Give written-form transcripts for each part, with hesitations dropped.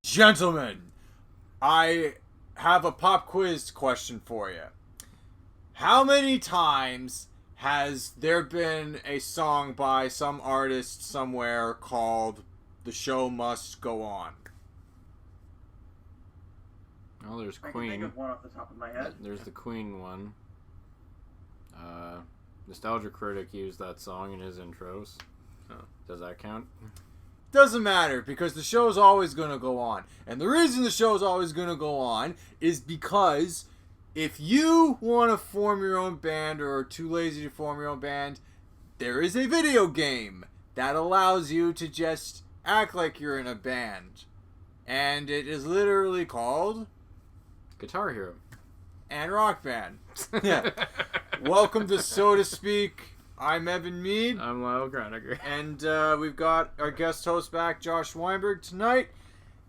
Gentlemen, I have a pop quiz question for you. How many times has there been a song by some artist somewhere called "The Show Must Go On"? Oh, there's I Queen. can think of one off the top of my head. There's the Queen one. Nostalgia Critic used that song in his intros. Oh. Does that count? Doesn't matter, because the show's always going to go on. And the reason the show's always going to go on is because if you want to form your own band or are too lazy to form your own band, there is a video game that allows you to just act like you're in a band. And it is literally called Guitar Hero. and Rock Band. Yeah. Welcome to So to Speak. I'm Evan Mead. I'm Lyle Graniger. And we've got our guest host back, Josh Weinberg, tonight.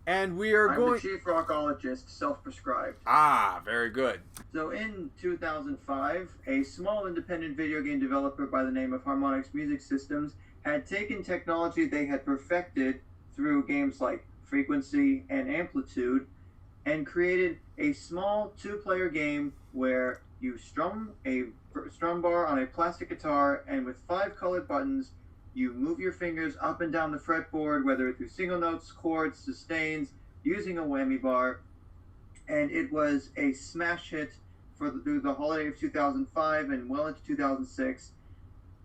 And we are I'm going... the chief rockologist, self-prescribed. Ah, very good. So in 2005, a small independent video game developer by the name of Harmonix Music Systems had taken technology they had perfected through games like Frequency and Amplitude and created a small two-player game where you strum a strum bar on a plastic guitar, and with 5 colored buttons, you move your fingers up and down the fretboard, whether through single notes, chords, sustains, using a whammy bar. And it was a smash hit through the holiday of 2005 and well into 2006.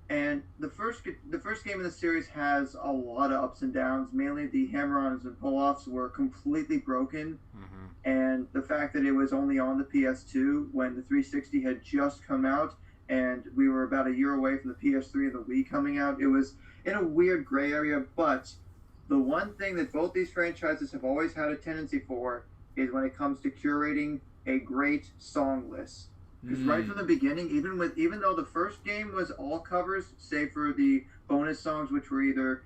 And the first game in the series has a lot of ups and downs. Mainly the hammer-ons and pull-offs were completely broken. Mm-hmm. And the fact that it was only on the PS2 when the 360 had just come out, and we were about a year away from the PS3 and the Wii coming out, it was in a weird gray area. But the one thing that both these franchises have always had a tendency for is when it comes to curating a great song list. Because right from the beginning, even though the first game was all covers, save for the bonus songs, which were either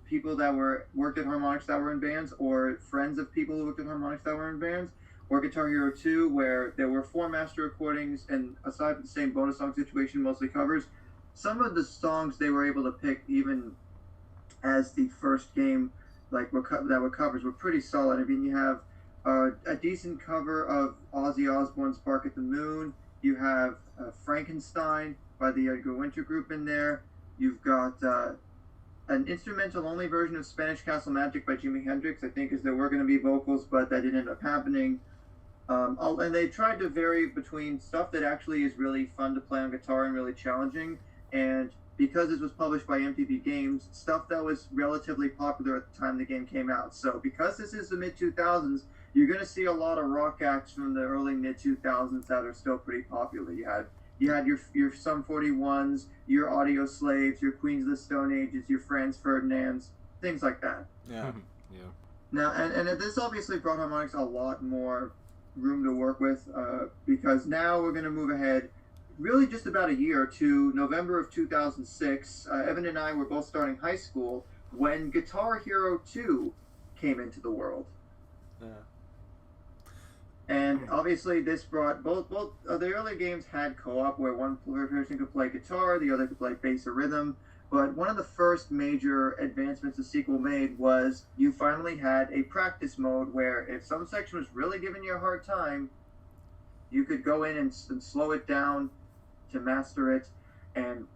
people that worked at Harmonix that were in bands, or friends of people who worked at Harmonix that were in bands, or Guitar Hero 2, where there were 4 master recordings, and aside from the same bonus song situation, mostly covers. Some of the songs they were able to pick, even as the first game, that were covers, were pretty solid. I mean, you have a decent cover of Ozzy Osbourne's Bark at the Moon. You have Frankenstein by the Edgar Winter Group in there. You've got an instrumental-only version of Spanish Castle Magic by Jimi Hendrix. I think there were going to be vocals, but that didn't end up happening. And they tried to vary between stuff that actually is really fun to play on guitar and really challenging, and because this was published by MTV Games, stuff that was relatively popular at the time the game came out. So because this is the mid-2000s, you're going to see a lot of rock acts from the early mid-2000s that are still pretty popular. You had your Sum 41s, your Audio Slaves, your Queens of the Stone Ages, your Franz Ferdinands, things like that. Yeah. Yeah. Now, and this obviously brought Harmonix a lot more room to work with, because now we're going to move ahead really just about a year to November of 2006. Evan and I were both starting high school when Guitar Hero 2 came into the world. Yeah. And obviously this brought both the early games had co-op where one person could play guitar, the other could play bass or rhythm. But one of the first major advancements the sequel made was you finally had a practice mode where if some section was really giving you a hard time, you could go in and slow it down to master it. And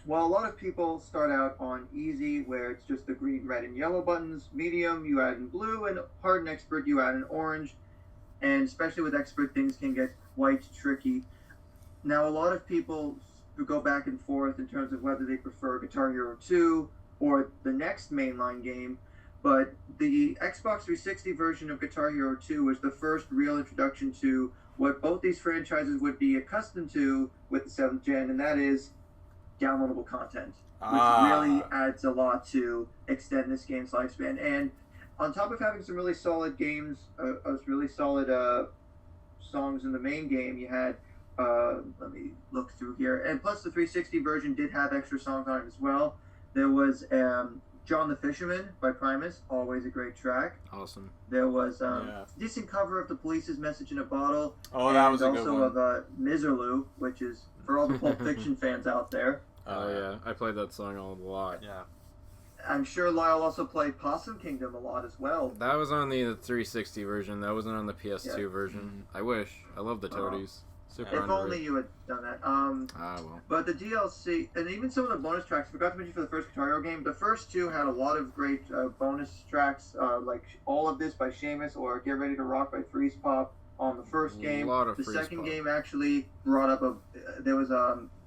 while a lot of people start out on easy, where it's just the green, red, and yellow buttons, medium you add in blue, and hard and expert you add in orange. And especially with expert, things can get quite tricky. Now, a lot of people who go back and forth in terms of whether they prefer Guitar Hero 2 or the next mainline game, but the Xbox 360 version of Guitar Hero 2 was the first real introduction to what both these franchises would be accustomed to with the 7th gen, and that is downloadable content, which really adds a lot to extend this game's lifespan. And on top of having some really solid games, really solid songs in the main game, you had, let me look through here, and plus the 360 version did have extra songs on it as well. There was John the Fisherman by Primus, always a great track. Awesome. There was Yeah. decent cover of The Police's Message in a Bottle. Oh, that was a good also one. of Miserlou, which is for all the Pulp Fiction fans out there. Oh yeah, I played that song a lot. Yeah. I'm sure Lyle also played Possum Kingdom a lot as well. That was on the 360 version. That wasn't on the PS2 Yeah. version. I wish. I love the Toadies. Super If only underrated. you had done that. Well. But the DLC, and even some of the bonus tracks, I forgot to mention for the first Guitar Hero game, the first two had a lot of great bonus tracks, like All of This by Seamus or Get Ready to Rock by Freeze Pop on the first game. Lot of The Freeze second Pop. game actually brought up there was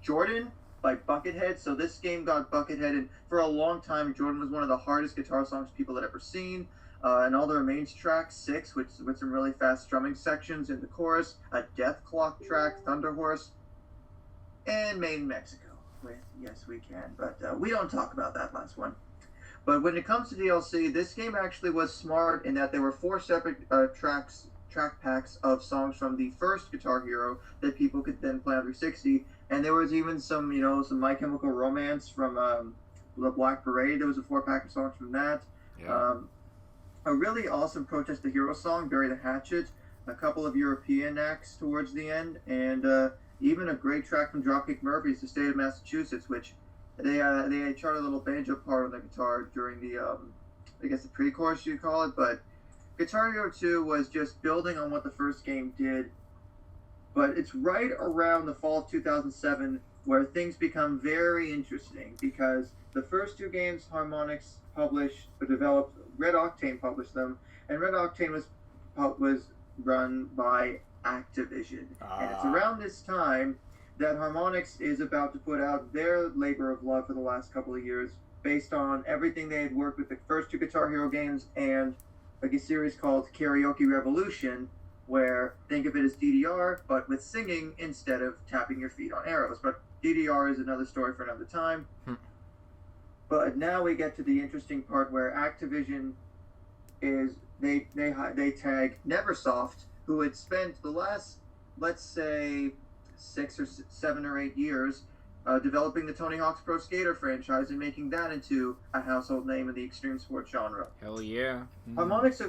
Jordan by Buckethead, so this game got Buckethead, and for a long time, Jordan was one of the hardest guitar songs people had ever seen. And all the remains tracks, 6, with some really fast strumming sections in the chorus, a Death Clock track, Thunder Horse, and Made in Mexico with Yes We Can, but we don't talk about that last one. But when it comes to DLC, this game actually was smart in that there were 4 separate track packs of songs from the first Guitar Hero that people could then play on 360, and there was even some My Chemical Romance from the Black Parade. There was a 4-pack of songs from that. Yeah. A really awesome Protest the Hero song, Bury the Hatchet, a couple of European acts towards the end, and even a great track from Dropkick Murphys, The State of Massachusetts, which they charted a little banjo part on the guitar during the, I guess the pre-chorus you'd call it, but Guitar Hero 2 was just building on what the first game did, but it's right around the fall of 2007 where things become very interesting, because the first 2 games Harmonix developed, Red Octane published them, and Red Octane was run by Activision. And it's around this time that Harmonix is about to put out their labor of love for the last couple of years, based on everything they had worked with the first 2 Guitar Hero games and like a series called Karaoke Revolution, where think of it as DDR, but with singing instead of tapping your feet on arrows. But DDR is another story for another time. But now we get to the interesting part where Activision is they tag Neversoft, who had spent the last, let's say, 6 or 7 or 8 years developing the Tony Hawk's Pro Skater franchise and making that into a household name in the extreme sports genre. Hell yeah. Harmonix,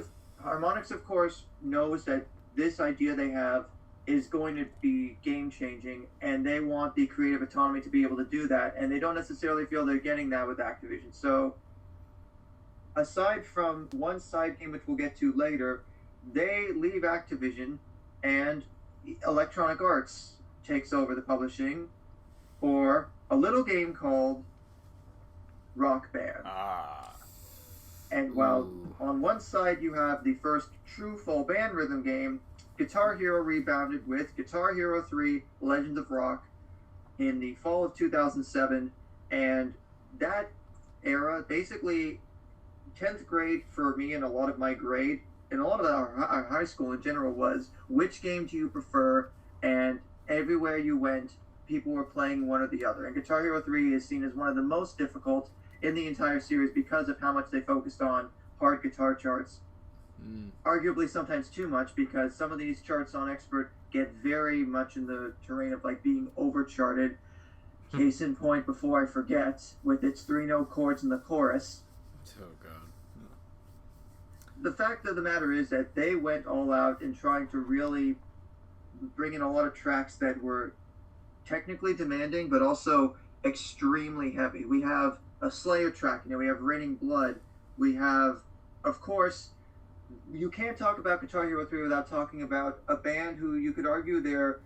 of course, knows that this idea they have is going to be game-changing, and they want the creative autonomy to be able to do that, and they don't necessarily feel they're getting that with Activision. So, aside from one side game, which we'll get to later, they leave Activision, and Electronic Arts takes over the publishing for a little game called Rock Band. And while on one side you have the first true full band rhythm game, Guitar Hero rebounded with Guitar Hero 3 Legend of Rock in the fall of 2007, and that era, basically 10th grade for me and a lot of my grade, and a lot of our high school in general, was which game do you prefer, and everywhere you went, people were playing one or the other. And Guitar Hero 3 is seen as one of the most difficult in the entire series because of how much they focused on hard guitar charts. Arguably sometimes too much, because some of these charts on Expert get very much in the terrain of like being overcharted. Case in point, Before I Forget, with its 3-note chords in the chorus. Oh god. The fact of the matter is that they went all out in trying to really bring in a lot of tracks that were technically demanding, but also extremely heavy. We have a Slayer track, we have Raining Blood. We have, of course, you can't talk about Guitar Hero 3 without talking about a band who you could argue their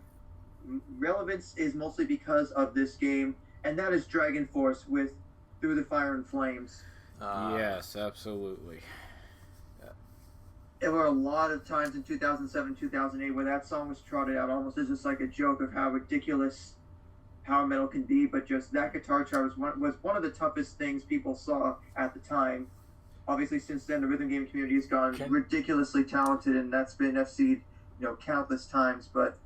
relevance is mostly because of this game, and that is Dragon Force with Through the Fire and Flames. Yes, absolutely. There were a lot of times in 2007, 2008 where that song was trotted out almost as just like a joke of how ridiculous power metal can be, but just that guitar chart was one of the toughest things people saw at the time. Obviously, since then, the rhythm game community has gone ridiculously talented, and that's been FC'd, countless times. But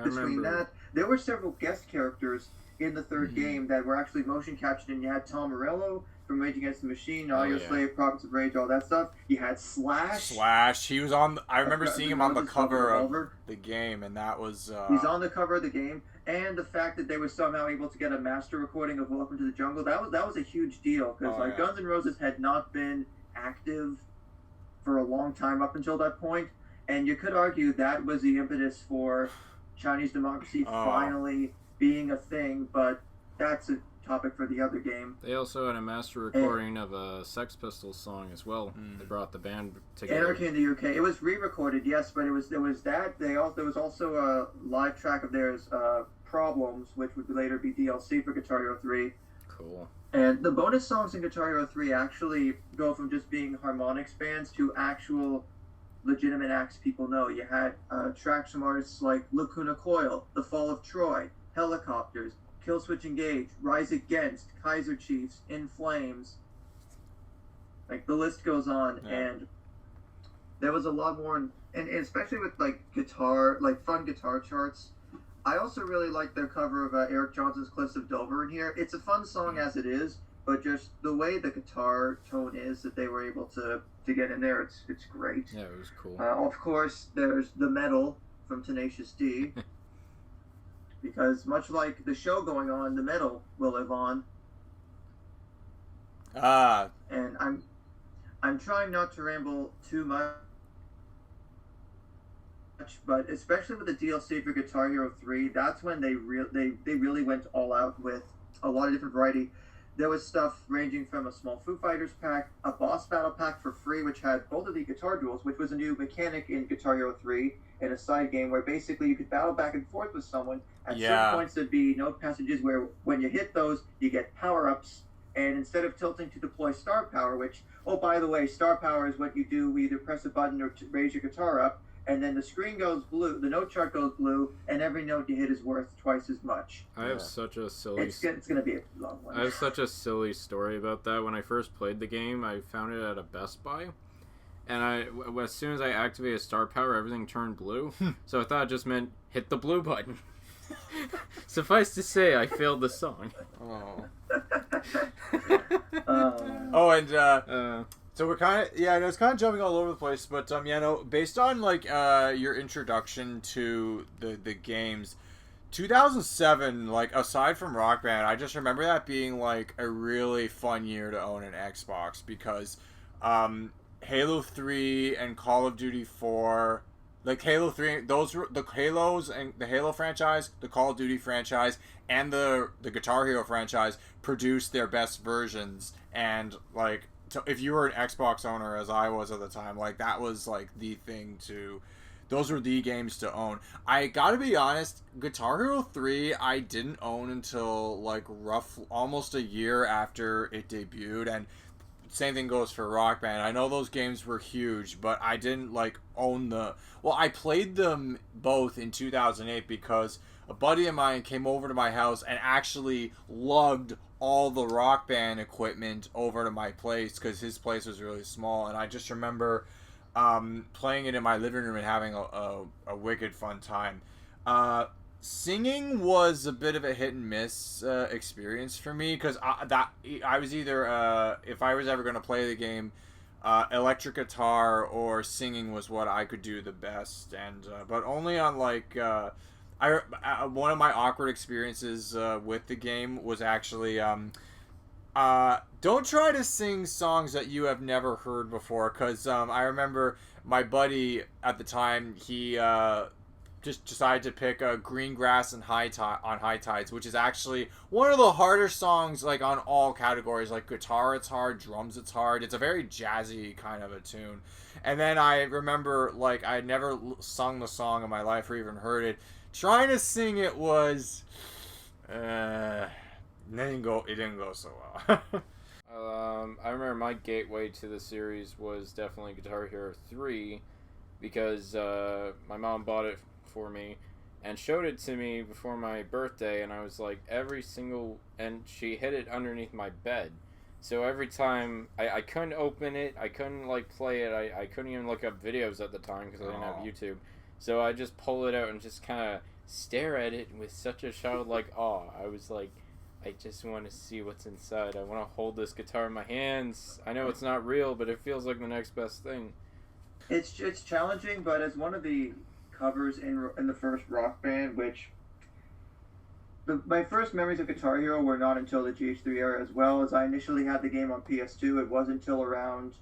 between that, there were several guest characters in the third game that were actually motion captured, and you had Tom Morello, from Rage Against the Machine, Oh, Audio yeah. Slave, Prophets of Rage, all that stuff. You had Slash. Slash. He was on. I remember seeing him on the cover of Revolver. the game, and that was. He's on the cover of the game, and the fact that they were somehow able to get a master recording of "Welcome to the Jungle" that was a huge deal because Oh, yeah. Guns N' Roses had not been active for a long time up until that point, and you could argue that was the impetus for Chinese democracy finally being a thing. But that's a topic for the other game. They also had a master recording of a Sex Pistols song as well. They brought the band together. Anarchy in the UK. It was re-recorded, yes, but there was that. There was also a live track of theirs, Problems, which would later be DLC for Guitar Hero 3. Cool. And the bonus songs in Guitar Hero 3 actually go from just being harmonics bands to actual legitimate acts people know. You had tracks from artists like Lacuna Coil, The Fall of Troy, Helicopters, Killswitch Engage, Rise Against, Kaiser Chiefs, In Flames. Like, the list goes on, and there was a lot more, and especially with, like, fun guitar charts. I also really like their cover of Eric Johnson's Cliffs of Dover in here. It's a fun song as it is, but just the way the guitar tone is that they were able to get in there, it's great. Yeah, it was cool. Of course, there's The Metal from Tenacious D. Because much like the show going on, the metal will live on. And I'm trying not to ramble too much, but especially with the DLC for Guitar Hero 3, that's when they really went all out with a lot of different variety. There was stuff ranging from a small Foo Fighters pack, a boss battle pack for free, which had both of the guitar duels, which was a new mechanic in Guitar Hero 3, in a side game where basically you could battle back and forth with someone. At certain points, there'd be note passages where when you hit those, you get power-ups, and instead of tilting to deploy star power, which, oh, by the way, star power is what you do, we either press a button or raise your guitar up, and then the screen goes blue, the note chart goes blue, and every note you hit is worth twice as much. I have such a silly... It's going to be a long one. I have such a silly story about that. When I first played the game, I found it at a Best Buy. And as soon as I activated star power, everything turned blue. So I thought it just meant hit the blue button. Suffice to say, I failed the song. So we're kind of it's kind of jumping all over the place, but based on like your introduction to the games, 2007, like aside from Rock Band, I just remember that being like a really fun year to own an Xbox because Halo 3 and Call of Duty 4, like Halo 3, those were the Halos and the Halo franchise, the Call of Duty franchise, and the Guitar Hero franchise produced their best versions. And like, if you were an Xbox owner, as I was at the time, like that was like the thing to. Those were the games to own. I gotta be honest, Guitar Hero 3 I didn't own until like almost a year after it debuted, and same thing goes for Rock Band. I know those games were huge, but I didn't like own I played them both in 2008 because a buddy of mine came over to my house and actually lugged all the Rock Band equipment over to my place because his place was really small, and I just remember playing it in my living room and having a wicked fun time. Singing was a bit of a hit and miss experience for me because I was either if I was ever going to play the game, electric guitar or singing was what I could do the best, and but only on like one of my awkward experiences with the game was actually don't try to sing songs that you have never heard before because I remember my buddy at the time, he just decided to pick Green Grass and High Tides, which is actually one of the harder songs like on all categories. Like guitar it's hard, drums it's hard. It's a very jazzy kind of a tune. And then I remember like I had never sung the song in my life or even heard it. Trying to sing it was it didn't go so well. I remember my gateway to the series was definitely Guitar Hero 3 because my mom bought it for me and showed it to me before my birthday, and I was like and she hid it underneath my bed, so every time I couldn't open it, I couldn't like play it, I couldn't even look up videos at the time because I didn't have YouTube, so I just pull it out and just kind of stare at it with such a childlike awe. I was like, I just want to see what's inside. I want to hold this guitar in my hands. I know it's not real, but it feels like the next best thing. It's challenging, but as one of the covers in the first Rock Band, which my first memories of Guitar Hero were not until the GH3 era, as well as I initially had the game on PS2. It wasn't until around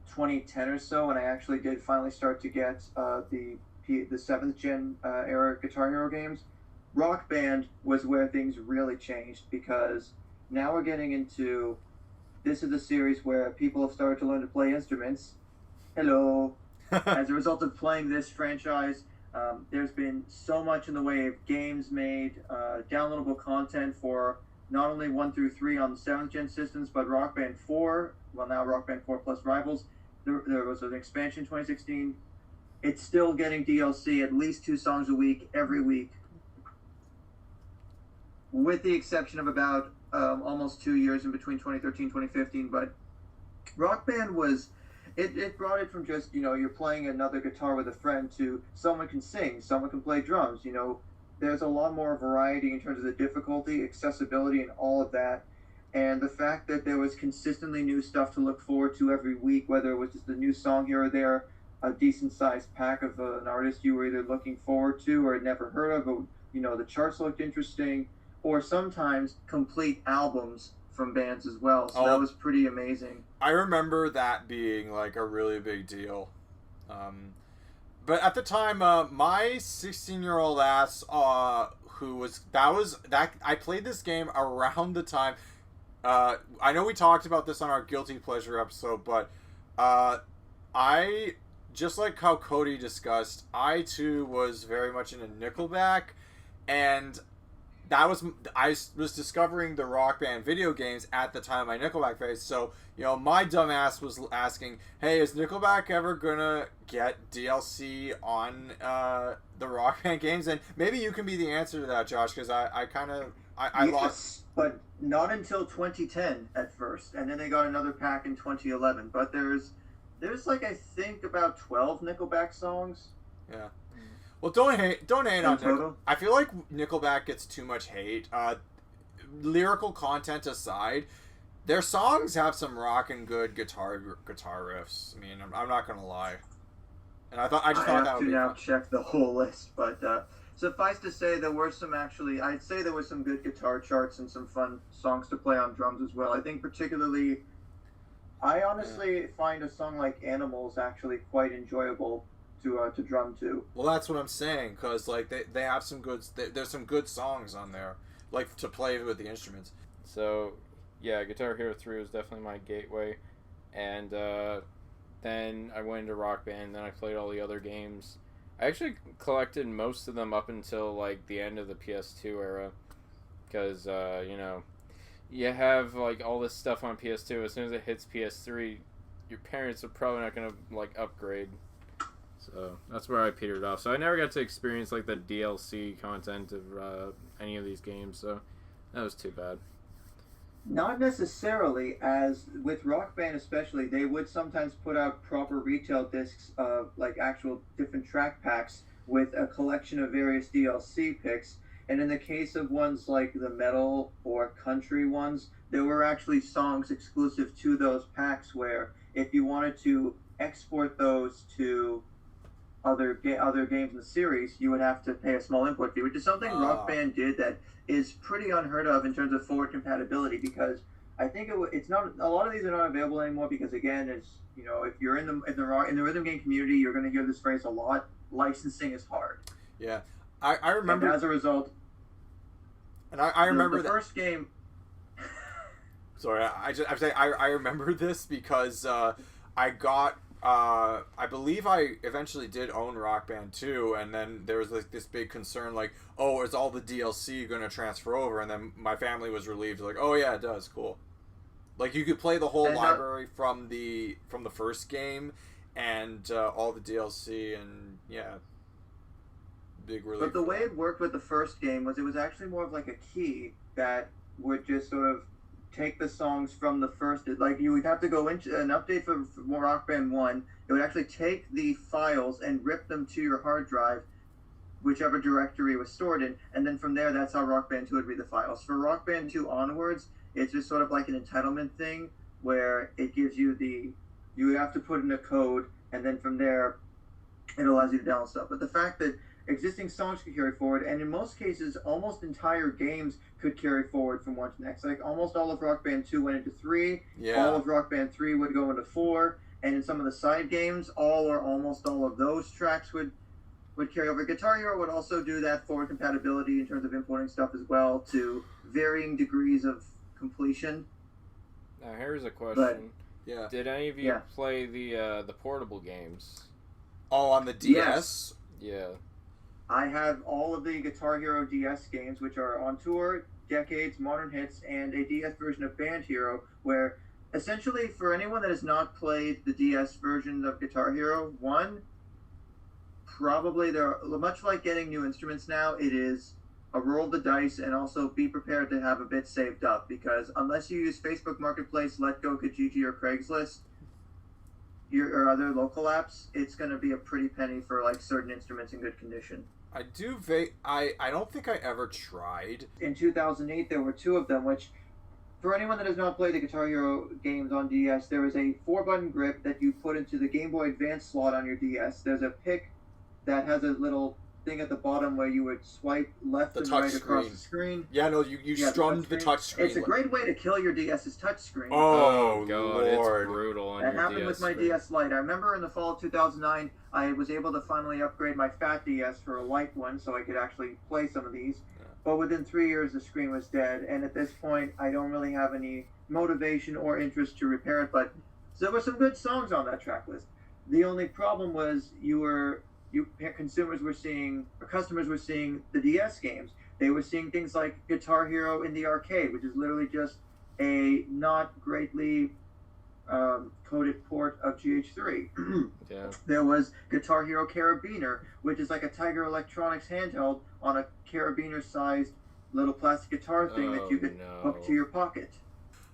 2010 or so when I actually did finally start to get the 7th gen era Guitar Hero games. Rock Band was where things really changed, because now we're getting into, this is the series where people have started to learn to play instruments. Hello. As a result of playing this franchise, there's been so much in the way of games made, downloadable content for not only 1 through 3 on the 7th gen systems, but Rock Band 4, well now Rock Band 4 plus Rivals. There was an expansion in 2016. It's still getting DLC, at least 2 songs a week, every week. With the exception of about almost 2 years in between 2013 and 2015. But Rock Band was, it brought it from just, you're playing another guitar with a friend to someone can sing, someone can play drums. There's a lot more variety in terms of the difficulty, accessibility, and all of that. And the fact that there was consistently new stuff to look forward to every week, whether it was just a new song here or there, a decent-sized pack of an artist you were either looking forward to or had never heard of, but, the charts looked interesting, or sometimes complete albums from bands as well. So that was pretty amazing. I remember that being like a really big deal. But at the time, my 16-year-old ass, I played this game around the time. I know we talked about this on our Guilty Pleasure episode, but I, just like how Cody discussed, I too was very much into Nickelback, and I was discovering the Rock Band video games at the time of my Nickelback phase. So, my dumbass was asking, hey, is Nickelback ever gonna get DLC on the Rock Band games? And maybe you can be the answer to that, Josh, because I Yes, lost. But not until 2010 at first, and then they got another pack in 2011. But there's like, I think about 12 Nickelback songs. Yeah. Well, don't hate on total? I feel like Nickelback gets too much hate. Lyrical content aside, their songs have some rockin' good guitar riffs. I mean, I'm not gonna lie. And I just thought that would be now fun. check the whole list, but suffice to say, there were some I'd say there was some good guitar charts and some fun songs to play on drums as well. I think particularly, I honestly find a song like Animals actually quite enjoyable to drum to. Well, that's what I'm saying, because like they have some good. There's some good songs on there, like to play with the instruments. So, yeah, Guitar Hero 3 was definitely my gateway, and then I went into Rock Band. Then I played all the other games. I actually collected most of them up until like the end of the PS2 era, because you have like all this stuff on PS2. As soon as it hits PS3, your parents are probably not gonna like upgrade. So that's where I petered off. So I never got to experience like the DLC content of any of these games. So that was too bad. Not necessarily, as with Rock Band especially, they would sometimes put out proper retail discs of like actual different track packs with a collection of various DLC picks. And in the case of ones like the metal or country ones, there were actually songs exclusive to those packs where if you wanted to export those to other games in the series, you would have to pay a small import fee, which is something Rock Band did that is pretty unheard of in terms of forward compatibility, because I think it's not, a lot of these are not available anymore because, again, it's, if you're in the rhythm game community, you're going to hear this phrase a lot. Licensing is hard. Yeah, I remember. And as a result, and I remember the first game. Sorry, I'm saying I remember this because I got. I believe I eventually did own Rock Band 2, and then there was like this big concern, like, oh, is all the DLC going to transfer over? And then my family was relieved, like, oh yeah, it does, cool. Like you could play the whole library from the first game, and all the DLC, and yeah, big relief. But the way it worked with the first game was it was actually more of like a key that would just sort of take the songs from the first, like you would have to go into an update for Rock Band 1. It would actually take the files and rip them to your hard drive, whichever directory it was stored in, and then from there, that's how Rock Band 2 would read the files. For Rock Band 2 onwards, it's just sort of like an entitlement thing where it gives you you have to put in a code, and then from there, it allows you to download stuff. But the fact that existing songs could carry forward, and in most cases, almost entire games could carry forward from one to the next. Like almost all of Rock Band 2 went into 3, all of Rock Band 3 would go into 4, and in some of the side games, all or almost all of those tracks would carry over. Guitar Hero would also do that forward compatibility in terms of importing stuff as well to varying degrees of completion. Now here's a question. But, did any of you play the portable games? Oh, on the DS? Yeah. I have all of the Guitar Hero DS games, which are On Tour, Decades, Modern Hits, and a DS version of Band Hero, where essentially for anyone that has not played the DS version of Guitar Hero, probably they're much like getting new instruments now. It is a roll the dice, and also be prepared to have a bit saved up, because unless you use Facebook Marketplace, Letgo, Kijiji, or Craigslist, or other local apps, it's going to be a pretty penny for like certain instruments in good condition. I don't think I ever tried. In 2008, there were 2 of them, which, for anyone that has not played the Guitar Hero games on DS, there is a 4-button grip that you put into the Game Boy Advance slot on your DS. There's a pick that has a little thing at the bottom where you would swipe left and right across the screen. Yeah, no, you strummed the touch screen. It's a great way to kill your DS's touch screen. Oh, God, Lord. It's brutal on that your happened DS with my screen. DS Lite. I remember in the fall of 2009, I was able to finally upgrade my fat DS for a light one so I could actually play some of these. But within 3 years, the screen was dead, and at this point, I don't really have any motivation or interest to repair it. But there were some good songs on that track list. The only problem was customers were seeing the DS games. They were seeing things like Guitar Hero in the arcade, which is literally just a not greatly coded port of GH3. There was Guitar Hero Carabiner, which is like a Tiger Electronics handheld on a carabiner-sized little plastic guitar thing that you could hook to your pocket.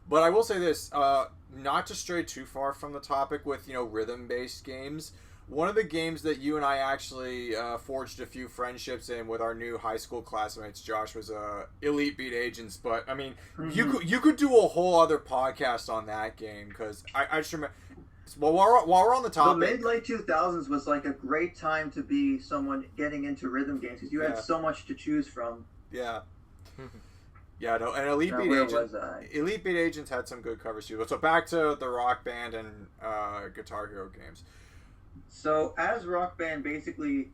But I will say this, not to stray too far from the topic with, rhythm-based games, one of the games that you and I actually forged a few friendships in with our new high school classmates, Josh, was Elite Beat Agents. But I mean, you could do a whole other podcast on that game, because I just remember. Well, while we're on the topic, the mid-late 2000s was like a great time to be someone getting into rhythm games, because you had so much to choose from. Yeah. Yeah, no, and Elite Beat Agents had some good covers too. So back to the Rock Band and Guitar Hero games. So as Rock Band basically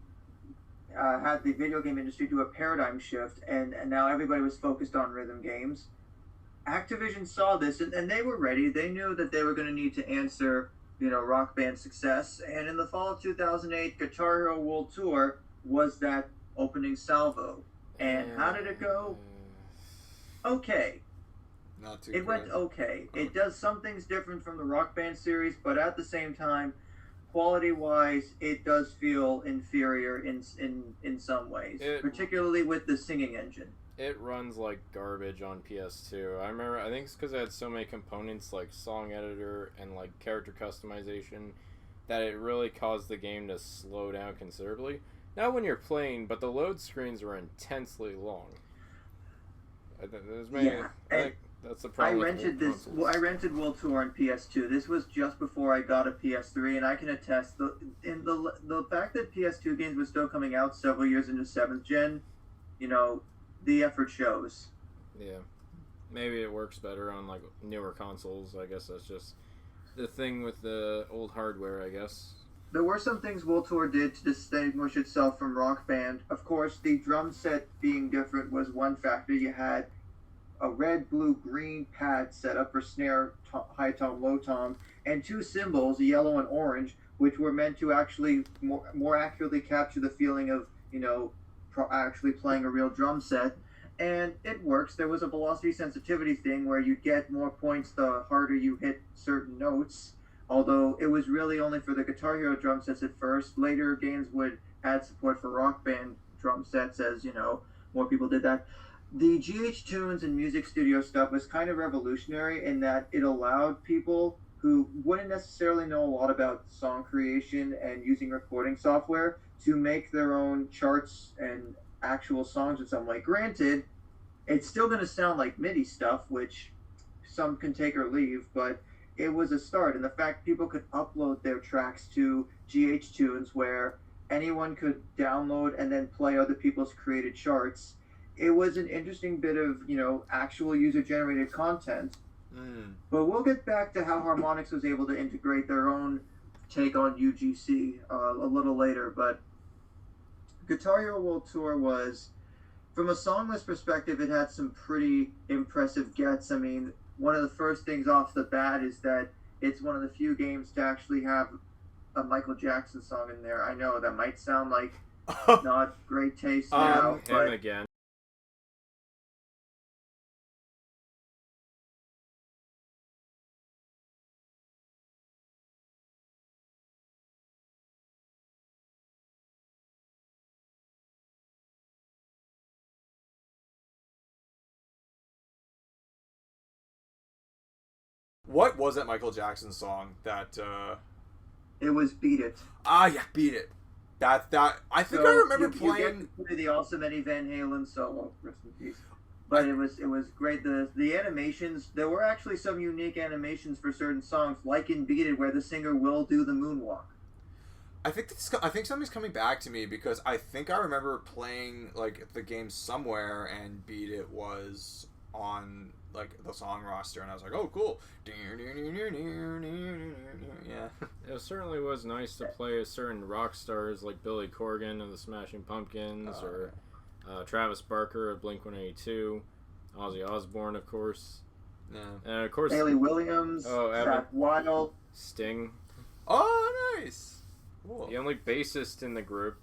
had the video game industry do a paradigm shift, and now everybody was focused on rhythm games, Activision saw this, and they were ready. They knew that they were going to need to answer, Rock Band's success. And in the fall of 2008, Guitar Hero World Tour was that opening salvo. And how did it go? Okay. Not too It went okay. It does some things different from the Rock Band series, but at the same time, quality-wise, it does feel inferior in some ways, particularly with the singing engine. It runs like garbage on PS2. I think it's because it had so many components like song editor and like character customization that it really caused the game to slow down considerably. Not when you're playing, but the load screens were intensely long. I think that's the problem. I rented World Tour on PS2. This was just before I got a PS3, and I can attest the fact that PS2 games were still coming out several years into 7th gen, the effort shows. Yeah. Maybe it works better on like newer consoles. I guess that's just the thing with the old hardware, I guess. There were some things World Tour did to distinguish itself from Rock Band. Of course, the drum set being different was one factor. You had a red, blue, green pad set up for snare, high tom, low tom, and 2 cymbals, yellow and orange, which were meant to actually more accurately capture the feeling of, actually playing a real drum set. And it works. There was a velocity sensitivity thing where you get more points the harder you hit certain notes. Although it was really only for the Guitar Hero drum sets at first. Later games would add support for Rock Band drum sets as, more people did that. The GH Tunes and Music Studio stuff was kind of revolutionary in that it allowed people who wouldn't necessarily know a lot about song creation and using recording software to make their own charts and actual songs in some way. Granted, it's still going to sound like MIDI stuff, which some can take or leave, but it was a start. And the fact people could upload their tracks to GH Tunes, where anyone could download and then play other people's created charts, it was an interesting bit of, actual user-generated content. But we'll get back to how Harmonix was able to integrate their own take on UGC a little later. But Guitar Hero World Tour was, from a song list perspective, it had some pretty impressive gets. I mean, one of the first things off the bat is that it's one of the few games to actually have a Michael Jackson song in there. I know that might sound like not great taste now, but him again. What was that Michael Jackson song that? it was Beat It. Yeah, Beat It. That I think I remember playing. You get to the awesome Eddie Van Halen solo, rest in peace. But it was great. The animations, there were actually some unique animations for certain songs, like in Beat It, where the singer will do the moonwalk. I think something's coming back to me, because I think I remember playing like the game somewhere and Beat It was on like the song roster, and I was like, oh, cool. Yeah. It certainly was nice to play as certain rock stars like Billy Corgan of the Smashing Pumpkins, or Travis Barker of Blink-182, Ozzy Osbourne, of course. Yeah. And of course, Haley Williams, Zach Wild, Sting. Oh, nice. Cool. The only bassist in the group.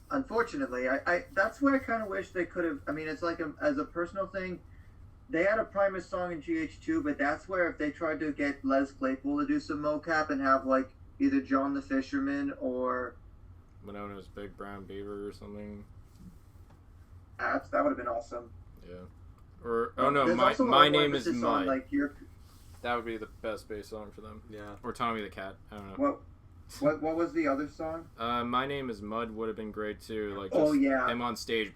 Unfortunately, I that's where I kind of wish they could have. I mean, it's like as a personal thing, they had a Primus song in GH2, but that's where if they tried to get Les Claypool to do some mocap and have like either John the Fisherman or Winona's Big Brown Beaver or something. That would have been awesome. Yeah. Or my name is Mud. Like that would be the best bass song for them. Yeah. Or Tommy the Cat. I don't know. What was the other song? My Name is Mud would have been great too. Like him on stage.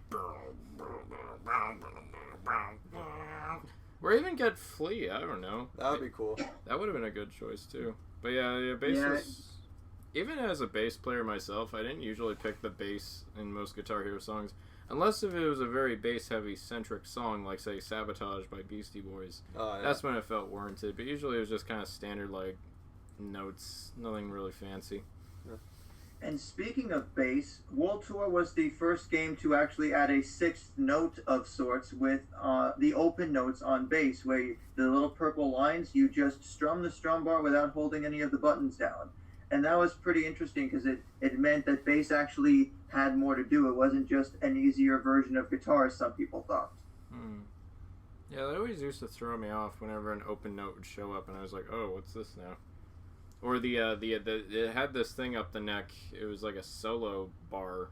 Or even get Flea. I don't know. That would be cool. That would have been a good choice too. But yeah, bass was. Even as a bass player myself, I didn't usually pick the bass in most Guitar Hero songs, unless if it was a very bass-heavy centric song, like say "Sabotage" by Beastie Boys. Oh, yeah. That's when it felt warranted. But usually it was just kind of standard like notes, nothing really fancy. Yeah. And speaking of bass, World Tour was the first game to actually add a sixth note of sorts with the open notes on bass, where the little purple lines, you just strum the strum bar without holding any of the buttons down. And that was pretty interesting, because it meant that bass actually had more to do. It wasn't just an easier version of guitar, as some people thought. Yeah, that always used to throw me off whenever an open note would show up, and I was like, oh, what's this now? Or it had this thing up the neck. It was like a solo bar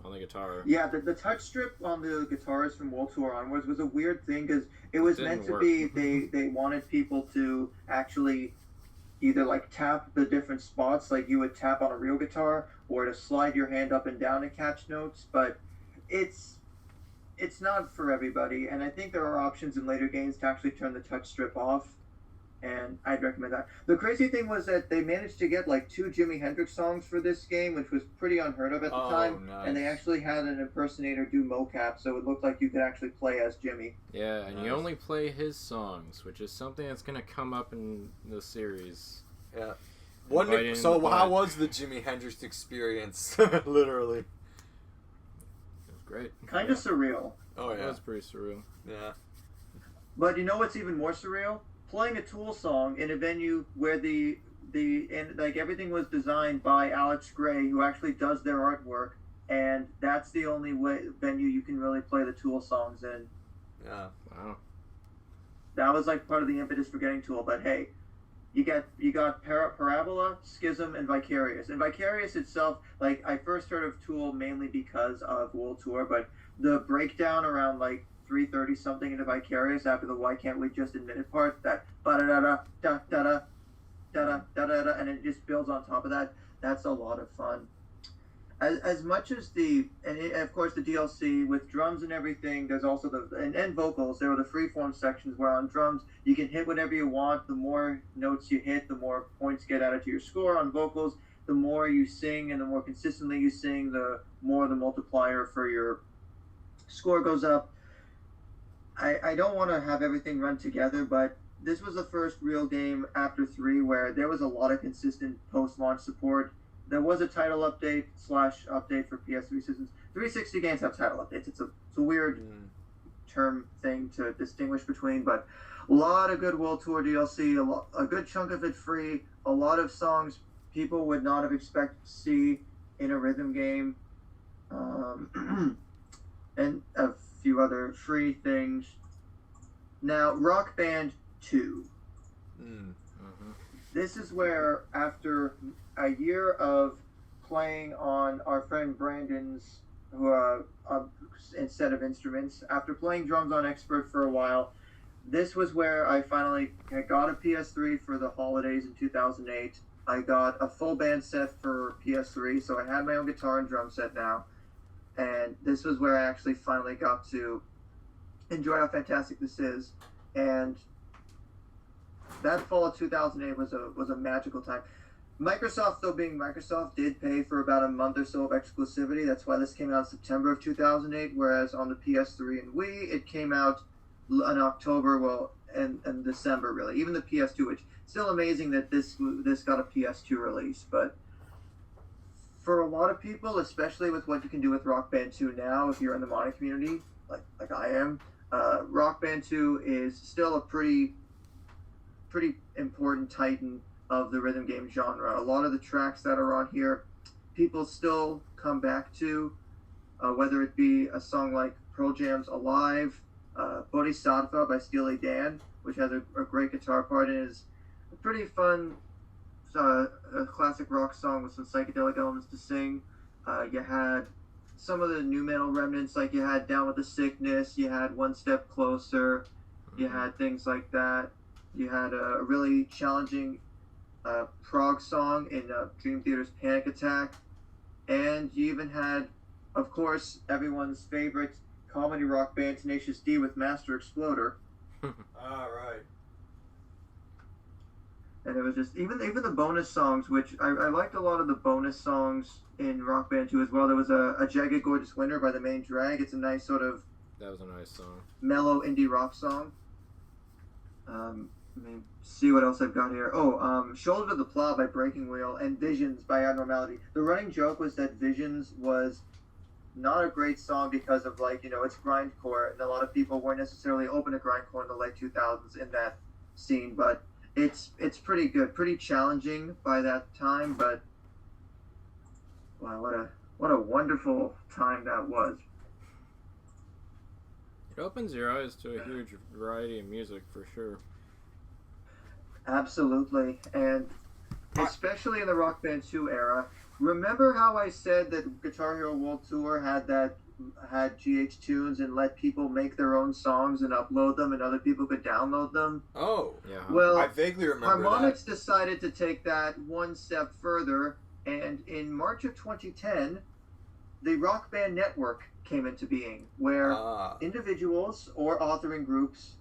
on the guitar. Yeah, the touch strip on the guitars from World Tour onwards was a weird thing, because it was meant to be, they wanted people to actually either like tap the different spots like you would tap on a real guitar, or to slide your hand up and down to catch notes, but it's not for everybody, and I think there are options in later games to actually turn the touch strip off, and I'd recommend that. The crazy thing was that they managed to get like 2 Jimi Hendrix songs for this game, which was pretty unheard of at the time. Nice. And they actually had an impersonator do mocap, so it looked like you could actually play as Jimmy. Yeah, and you only play his songs, which is something that's going to come up in the series. Yeah. How was the Jimi Hendrix experience? Literally. It was great. Kind of surreal. Oh, yeah. It was pretty surreal. Yeah. But you know what's even more surreal? Playing a Tool song in a venue where everything was designed by Alex Gray, who actually does their artwork, and that's the only venue you can really play the Tool songs in. Yeah. Wow. That was like part of the impetus for getting Tool, but hey, you got Parabola, Schism, and Vicarious. And Vicarious itself, like, I first heard of Tool mainly because of World Tour, but the breakdown around like 3:30 something into Vicarious after the "Why Can't We Just Admit It" part, that ba da da da da da da da da da, and it just builds on top of that. That's a lot of fun. As much as of course the DLC with drums and everything, there's also and vocals. There are the freeform sections where on drums you can hit whatever you want. The more notes you hit, the more points get added to your score. On vocals, the more you sing and the more consistently you sing, the more the multiplier for your score goes up. I don't want to have everything run together, but this was the first real game after 3 where there was a lot of consistent post-launch support. There was a title update / update for PS3 systems. 360 games have title updates. It's a weird term thing to distinguish between, but a lot of good World Tour DLC, a good chunk of it free, a lot of songs people would not have expected to see in a rhythm game, and a few other free things. Now, Rock Band 2. This is where, after a year of playing on our friend Brandon's instead of instruments, after playing drums on Expert for a while, this was where I finally got a PS3 for the holidays in 2008. I got a full band set for PS3, so I had my own guitar and drum set now. And this was where I actually finally got to enjoy how fantastic this is. And that fall of 2008 was a magical time. Microsoft, though being Microsoft, did pay for about a month or so of exclusivity. That's why this came out in September of 2008, whereas on the PS3 and Wii, it came out in October, and December, really. Even the PS2, which still amazing that this got a PS2 release. But for a lot of people, especially with what you can do with Rock Band 2 now, if you're in the modding community, like I am, Rock Band 2 is still a pretty important titan of the rhythm game genre. A lot of the tracks that are on here, people still come back to, whether it be a song like Pearl Jam's Alive, Bodhisattva by Steely Dan, which has a great guitar part and is a pretty fun a classic rock song with some psychedelic elements to sing. You had some of the new metal remnants, like you had Down with the Sickness, you had One Step Closer, you had things like that. You had a really challenging prog song in Dream Theater's Panic Attack, and you even had, of course, everyone's favorite comedy rock band Tenacious D with Master Exploder. Right. And it was just even the bonus songs, which I liked a lot of the bonus songs in Rock Band 2 as well. There was a Jagged Gorgeous Winter by the Main Drag. It's a nice sort of That was a nice song. mellow indie rock song. Let me see what else I've got here. Shoulder to the Plow by Breaking Wheel and Visions by Abnormality. The running joke was that Visions was not a great song because of, it's grindcore, and a lot of people weren't necessarily open to grindcore in the late 2000s in that scene, but it's pretty good, pretty challenging by that time, but wow, what a wonderful time that was. It opens your eyes to a huge variety of music, for sure. Absolutely, and especially in the Rock Band 2 era. Remember how I said that Guitar Hero World Tour had GH Tunes and let people make their own songs and upload them, and other people could download them? Oh, Yeah. Well, I vaguely remember Harmonix decided to take that one step further, and in March of 2010, the Rock Band Network came into being, where individuals or authoring groups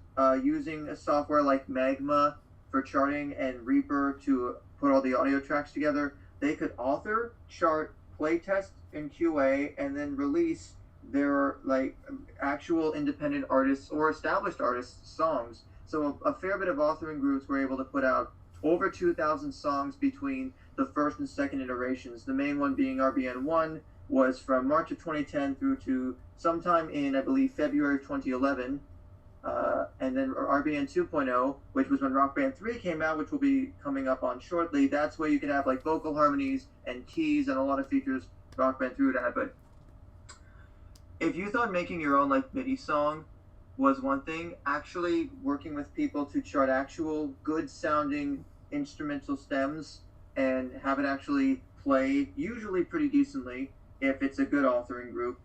using a software like Magma for charting and Reaper to put all the audio tracks together, they could author, chart, play test in QA, and then release their actual independent artists or established artists' songs. So a fair bit of authoring groups were able to put out over 2,000 songs between the first and second iterations. The main one being RBN 1 was from March of 2010 through to sometime in, I believe, February of 2011. And then RBN 2.0, which was when Rock Band 3 came out, which we'll be coming up on shortly. That's where you can have vocal harmonies and keys and a lot of features Rock Band 3 would have. But if you thought making your own MIDI song was one thing, actually working with people to chart actual good sounding instrumental stems and have it actually play, usually pretty decently if it's a good authoring group,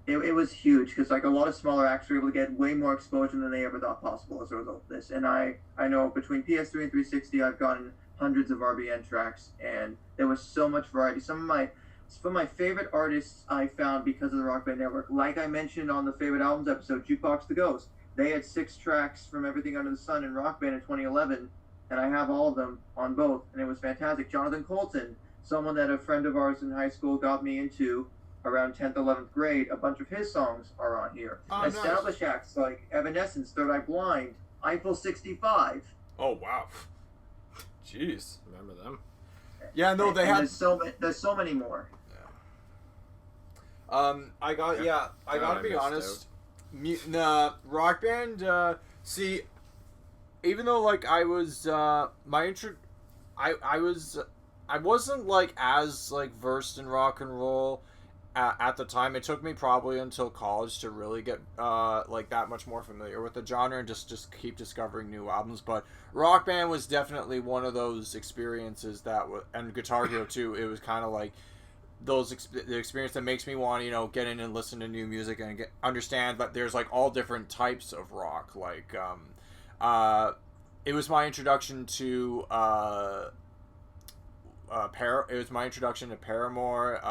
it was huge, because a lot of smaller acts were able to get way more exposure than they ever thought possible as a result of this. And I know between PS3 and 360, I've gotten hundreds of RBN tracks, and there was so much variety. Some of my favorite artists I found because of the Rock Band Network. Like I mentioned on the favorite albums episode, Jukebox the Ghost. They had 6 tracks from Everything Under the Sun in Rock Band in 2011, and I have all of them on both, and it was fantastic. Jonathan Colton, someone that a friend of ours in high school got me into around 10th, 11th grade, a bunch of his songs are on here. Established acts like Evanescence, Third Eye Blind, Eiffel 65. Oh, wow. Jeez. Remember them? Yeah, no, they had... There's so many more. I gotta be honest. Rock Band, see, even though, like, I wasn't, like, as, like, versed in rock and roll at the time. It took me probably until college to really get, like, that much more familiar with the genre and just keep discovering new albums. But Rock Band was definitely one of those experiences and Guitar Hero, too. It was kind of like the experience that makes me want to, get in and listen to new music and understand that there's, like, all different types of rock. Like, it was my introduction to, it was my introduction to Paramore.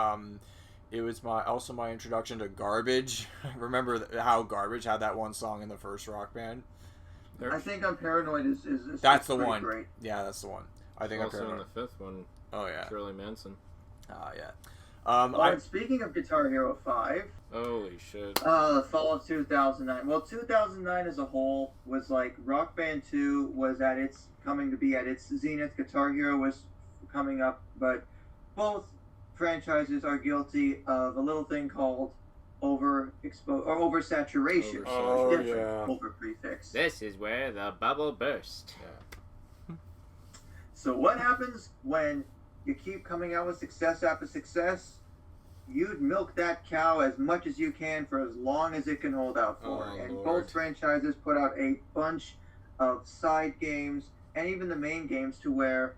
It was also my introduction to Garbage. Remember how Garbage had that one song in the first Rock Band? I think I'm Paranoid is that's the one. Great. Yeah, that's the one. I think also I'm Paranoid. in the 5th one. Oh yeah, Shirley Manson. Yeah. And speaking of Guitar Hero 5, holy shit. The fall of 2009. Well, 2009 as a whole was like Rock Band 2 was coming to be at its zenith. Guitar Hero was coming up, but both franchises are guilty of a little thing called oversaturation. Oh, yeah. Over prefix. This is where the bubble burst. Yeah. So what happens when you keep coming out with success after success? You'd milk that cow as much as you can for as long as it can hold out for. Oh, and Lord. both franchises put out a bunch of side games and even the main games to where,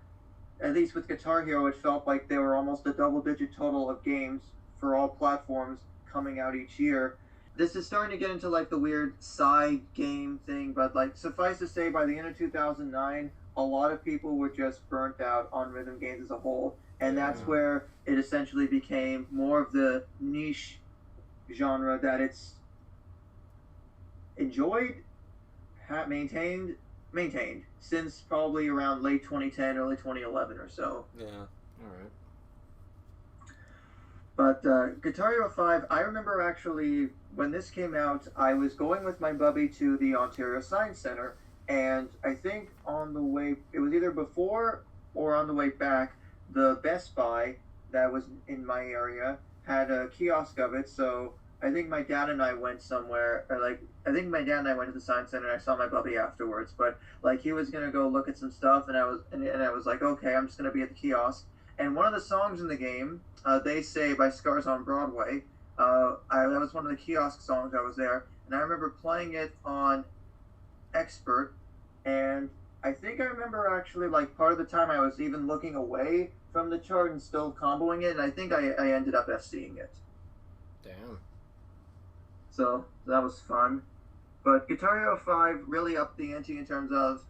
at least with Guitar Hero, it felt like there were almost a double-digit total of games for all platforms coming out each year. This is starting to get into like the weird side game thing, but like suffice to say, by the end of 2009, a lot of people were just burnt out on rhythm games as a whole, and that's where it essentially became more of the niche genre that it's enjoyed, maintained since probably around late 2010, early 2011 or so. Yeah. Alright. But Guitar Hero 5, I remember actually when this came out, I was going with my bubby to the Ontario Science Center, and I think on the way, it was either before or on the way back, the Best Buy that was in my area had a kiosk of it, so I think my dad and I went somewhere, I think my dad and I went to the Science Center and I saw my bubby afterwards, but like he was gonna go look at some stuff and I was like, okay, I'm just gonna be at the kiosk. And one of the songs in the game, They Say by Scars on Broadway, that was one of the kiosk songs I was there, and I remember playing it on Expert, and I think I remember actually like part of the time I was even looking away from the chart and still comboing it, and I think I ended up SCing it. Damn. So that was fun. But Guitar Hero 5 really upped the ante in terms of,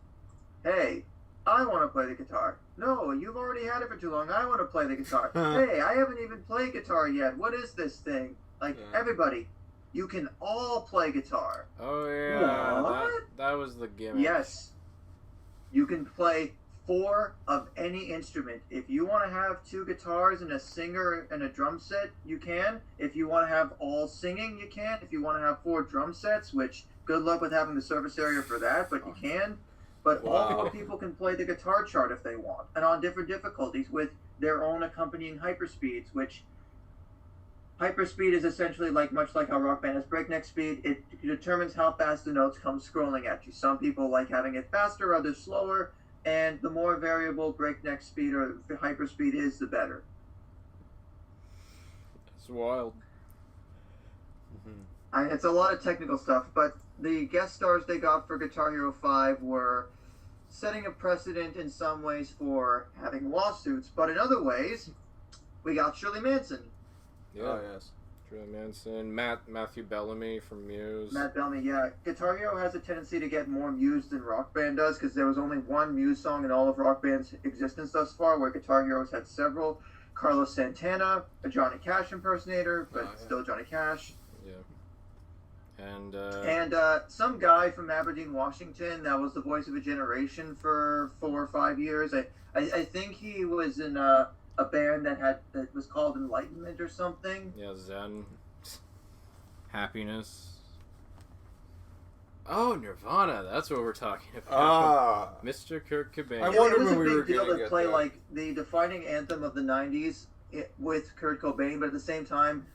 hey, I want to play the guitar. No, you've already had it for too long. I want to play the guitar. Hey, I haven't even played guitar yet. What is this thing? Like, everybody, you can all play guitar. Oh, yeah. What? That was the gimmick. Yes. You can play 4 of any instrument. If you want to have 2 guitars and a singer and a drum set, you can. If you want to have all singing, you can. If you want to have 4 drum sets, which good luck with having the surface area for that, but you can. But all people can play the guitar chart if they want, and on different difficulties with their own accompanying hyperspeeds, which hyperspeed is essentially much like how Rock Band has breakneck speed. It determines how fast the notes come scrolling at you. Some people like having it faster, others slower, and the more variable breakneck speed or hyperspeed is, the better. It's wild. It's a lot of technical stuff, but the guest stars they got for Guitar Hero 5 were setting a precedent in some ways for having lawsuits, but in other ways, we got Shirley Manson. Yeah. Oh, yes. Julian Manson, Matthew Bellamy from Muse. Matt Bellamy, yeah. Guitar Hero has a tendency to get more Muse than Rock Band does, because there was only one Muse song in all of Rock Band's existence thus far, where Guitar Hero's had several. Carlos Santana, a Johnny Cash impersonator, but still Johnny Cash. Yeah. And some guy from Aberdeen, Washington, that was the voice of a generation for 4 or 5 years. I think he was in a band that was called Enlightenment or something. Yeah, Zen. Happiness. Oh, Nirvana. That's what we're talking about. Mr. Kurt Cobain. I wonder it was when a we big were deal getting to at play that. like the defining anthem of the 90s with Kurt Cobain, but at the same time,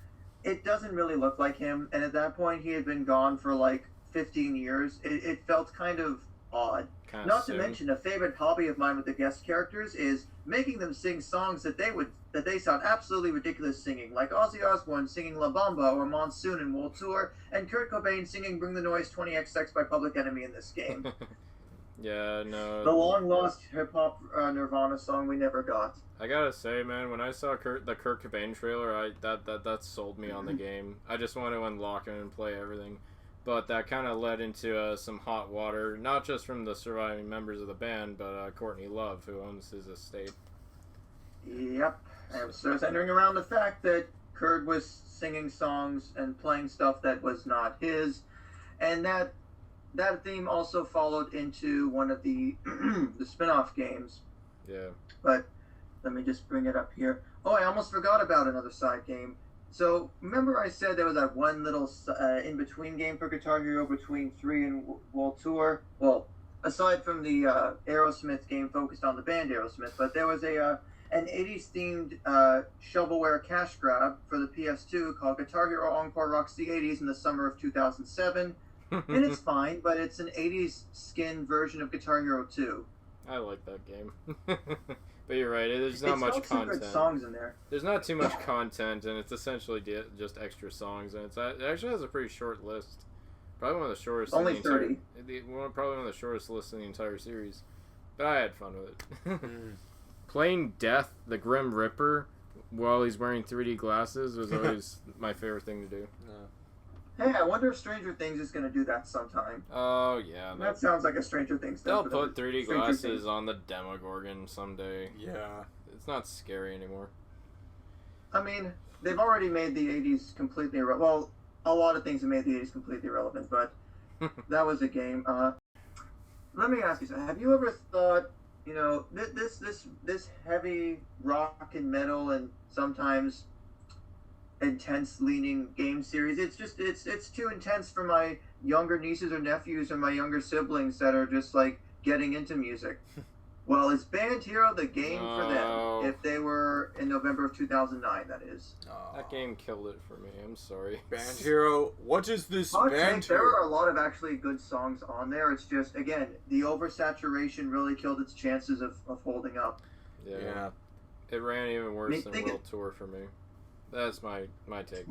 it doesn't really look like him. And at that point, he had been gone for like 15 years. It felt kind of odd. Kinda Not soon. to mention, a favorite hobby of mine with the guest characters is making them sing songs that they sound absolutely ridiculous singing, like Ozzy Osbourne singing La Bamba or Monsoon in World Tour, and Kurt Cobain singing Bring the Noise 20XX by Public Enemy in this game. Yeah, no. The long lost hip hop Nirvana song we never got. I gotta say, man, when I saw the Kurt Cobain trailer, that sold me on the game. I just want to unlock it and play everything. But that kind of led into some hot water, not just from the surviving members of the band, but Courtney Love, who owns his estate. Yep. And so centering around the fact that Kurt was singing songs and playing stuff that was not his, and that theme also followed into one of the the spin-off games. Yeah. But let me just bring it up here. Oh, I almost forgot about another side game. So remember I said there was that one little in-between game for Guitar Hero between 3 and World Tour? Well, aside from the Aerosmith game focused on the band Aerosmith, but there was an 80s-themed shovelware cash grab for the PS2 called Guitar Hero Encore Rocks the 80s in the summer of 2007. And it's fine, but it's an 80s skin version of Guitar Hero 2. I like that game. But you're right, there's not much It's got some content. good songs in there. There's not too much content, and it's essentially just extra songs, and it actually has a pretty short list. Probably one of the shortest. Only in the entire, 30. Probably one of the shortest lists in the entire series. But I had fun with it. Playing Death, the Grim Ripper, while he's wearing 3D glasses was always my favorite thing to do. Hey, I wonder if Stranger Things is going to do that sometime. Oh, yeah. That sounds like a Stranger Things thing. They'll for put them. 3D Stranger glasses Things. on the Demogorgon someday. Yeah. It's not scary anymore. I mean, they've already made the 80s completely irrelevant. Well, a lot of things have made the 80s completely irrelevant, but that was a game. Let me ask you something. Have you ever thought, you know, this heavy rock and metal and sometimes intense leaning game series, it's too intense for my younger nieces or nephews or my younger siblings that are just like getting into music? Well, is Band Hero the game for them? If they were in November of 2009, that is. That game killed it for me. I'm sorry. Band Hero. What is this Band There Hero? are a lot of actually good songs on there. It's just, again, the Oversaturation really killed its chances of holding up. Yeah. It ran even worse than think World Tour for me. That's my take.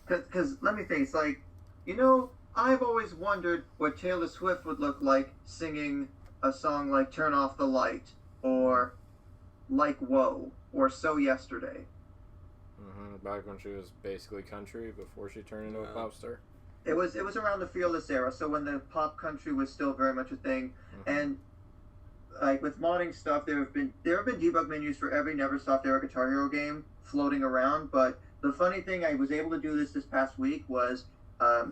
Because let me think, it's like, you know, I've always wondered what Taylor Swift would look like singing a song like Turn Off the Light, or like Whoa, or So Yesterday. Back when she was basically country before she turned into a pop star. It was around the Fearless era, so when the pop country was still very much a thing. And like with modding stuff, there have been debug menus for every Neversoft era Guitar Hero game floating around. But the funny thing, I was able to do this past week was I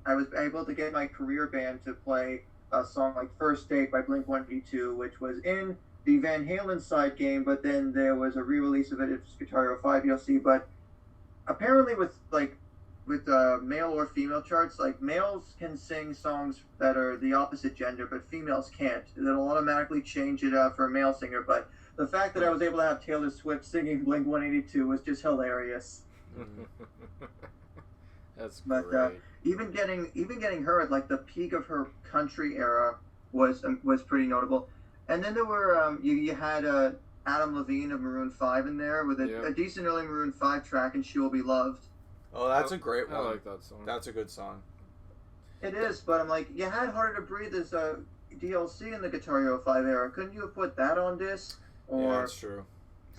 was able to get my career band to play a song like First Date by Blink-182, which was in the Van Halen side game, but then there was a re-release of it as Guitar Hero 5 DLC. But apparently with male or female charts, like males can sing songs that are the opposite gender, but females can't. It'll automatically change it for a male singer. But the fact that I was able to have Taylor Swift singing Blink-182 was just hilarious. That's But great. even getting her at like the peak of her country era was pretty notable. And then there were you had Adam Levine of Maroon 5 in there with a decent early Maroon 5 track, and She Will Be Loved. Oh, that's a great one. I like that song. That's a good song. It is, but I'm like, you had Harder to Breathe as a DLC in the Guitar Hero 5 era. Couldn't you have put that on disc? Or Yeah, that's true.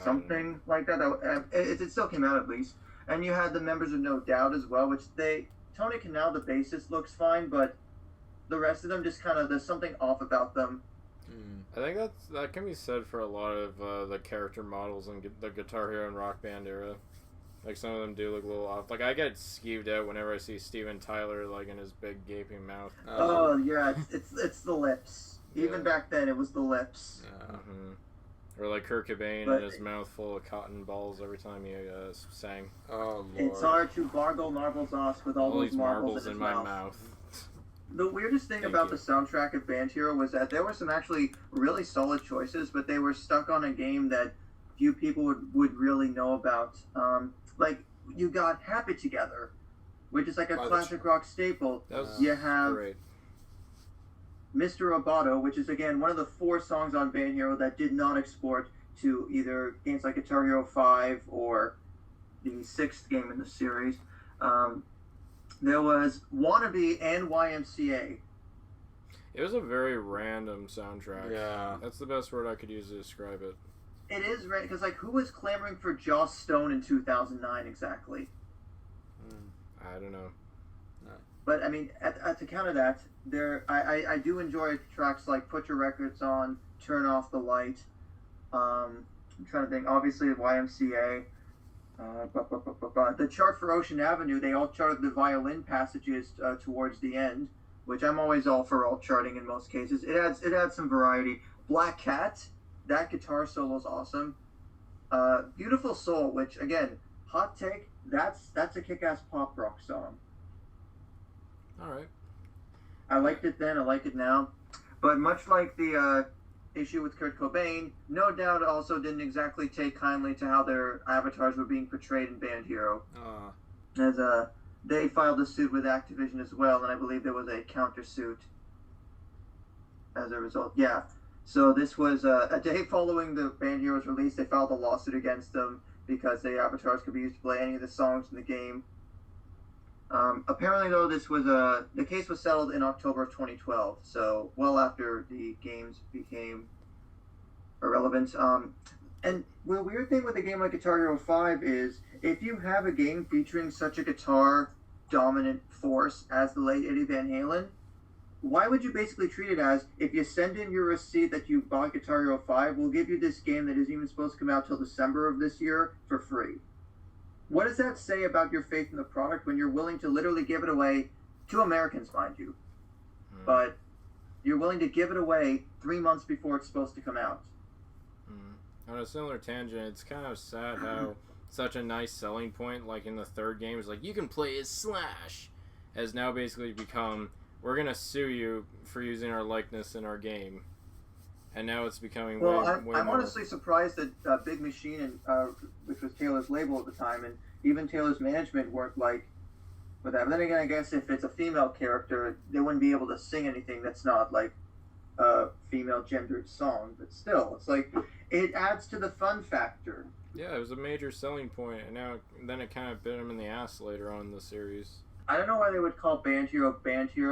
something like that? It still came out at least. And you had the members of No Doubt as well, which Tony Canal, the bassist, looks fine, but the rest of them just kind of, there's something off about them. I think that can be said for a lot of the character models in the Guitar Hero and Rock Band era. Like, some of them do look a little off. Like, I get skeeved out whenever I see Steven Tyler, like, in his big gaping mouth. Oh, yeah, it's the lips. Yeah. Even back then, it was the lips. Yeah. Or like Kurt Cobain and his mouth full of cotton balls every time he sang. Oh, Lord. It's hard to bargle marbles off with all those these marbles in his my mouth. mouth. The weirdest thing about the soundtrack of Band Hero was that there were some actually really solid choices, but they were stuck on a game that few people would really know about. Like, you got Happy Together, which is like a classic rock staple. You have great. Mr. Roboto, which is, again, one of the 4 songs on Band Hero that did not export to either games like Guitar Hero 5 or the 6th game in the series. There was Wannabe and YMCA. It was a very random soundtrack. Yeah. That's the best word I could use to describe it. It is random, because, like, who was clamoring for Joss Stone in 2009 exactly? I don't know. But, I mean, to counter that, I do enjoy tracks like Put Your Records On, Turn Off the Light. I'm trying to think. Obviously, YMCA. The chart for Ocean Avenue, they all charted the violin passages towards the end, which I'm always all for alt charting in most cases. It adds some variety. Black Cat, that guitar solo is awesome. Beautiful Soul, which, again, hot take, that's a kick-ass pop rock song. Alright. I liked it then, I like it now. But much like the issue with Kurt Cobain, No Doubt also didn't exactly take kindly to how their avatars were being portrayed in Band Hero. As they filed a suit with Activision as well, and I believe there was a countersuit as a result. Yeah. So this was a day following the Band Hero's release, they filed a lawsuit against them because the avatars could be used to play any of the songs in the game. Apparently, though, the case was settled in October of 2012, so well after the games became irrelevant. And the weird thing with a game like Guitar Hero 5 is, if you have a game featuring such a guitar-dominant force as the late Eddie Van Halen, why would you basically treat it as, if you send in your receipt that you bought Guitar Hero 5, we'll give you this game that isn't even supposed to come out till December of this year for free? What does that say about your faith in the product when you're willing to literally give it away to Americans, mind you? But you're willing to give it away 3 months before it's supposed to come out. On a similar tangent, it's kind of sad how such a nice selling point, like in the 3rd game, is like, you can play as Slash, has now basically become, we're going to sue you for using our likeness in our game. And now it's becoming way I'm more... honestly surprised that Big Machine, which was Taylor's label at the time, and even Taylor's management weren't like with that. But then again, I guess if it's a female character, they wouldn't be able to sing anything that's not like a female gendered song. But still, it's like, it adds to the fun factor. Yeah, it was a major selling point, and then it kind of bit him in the ass later on in the series. I don't know why they would call Band Hero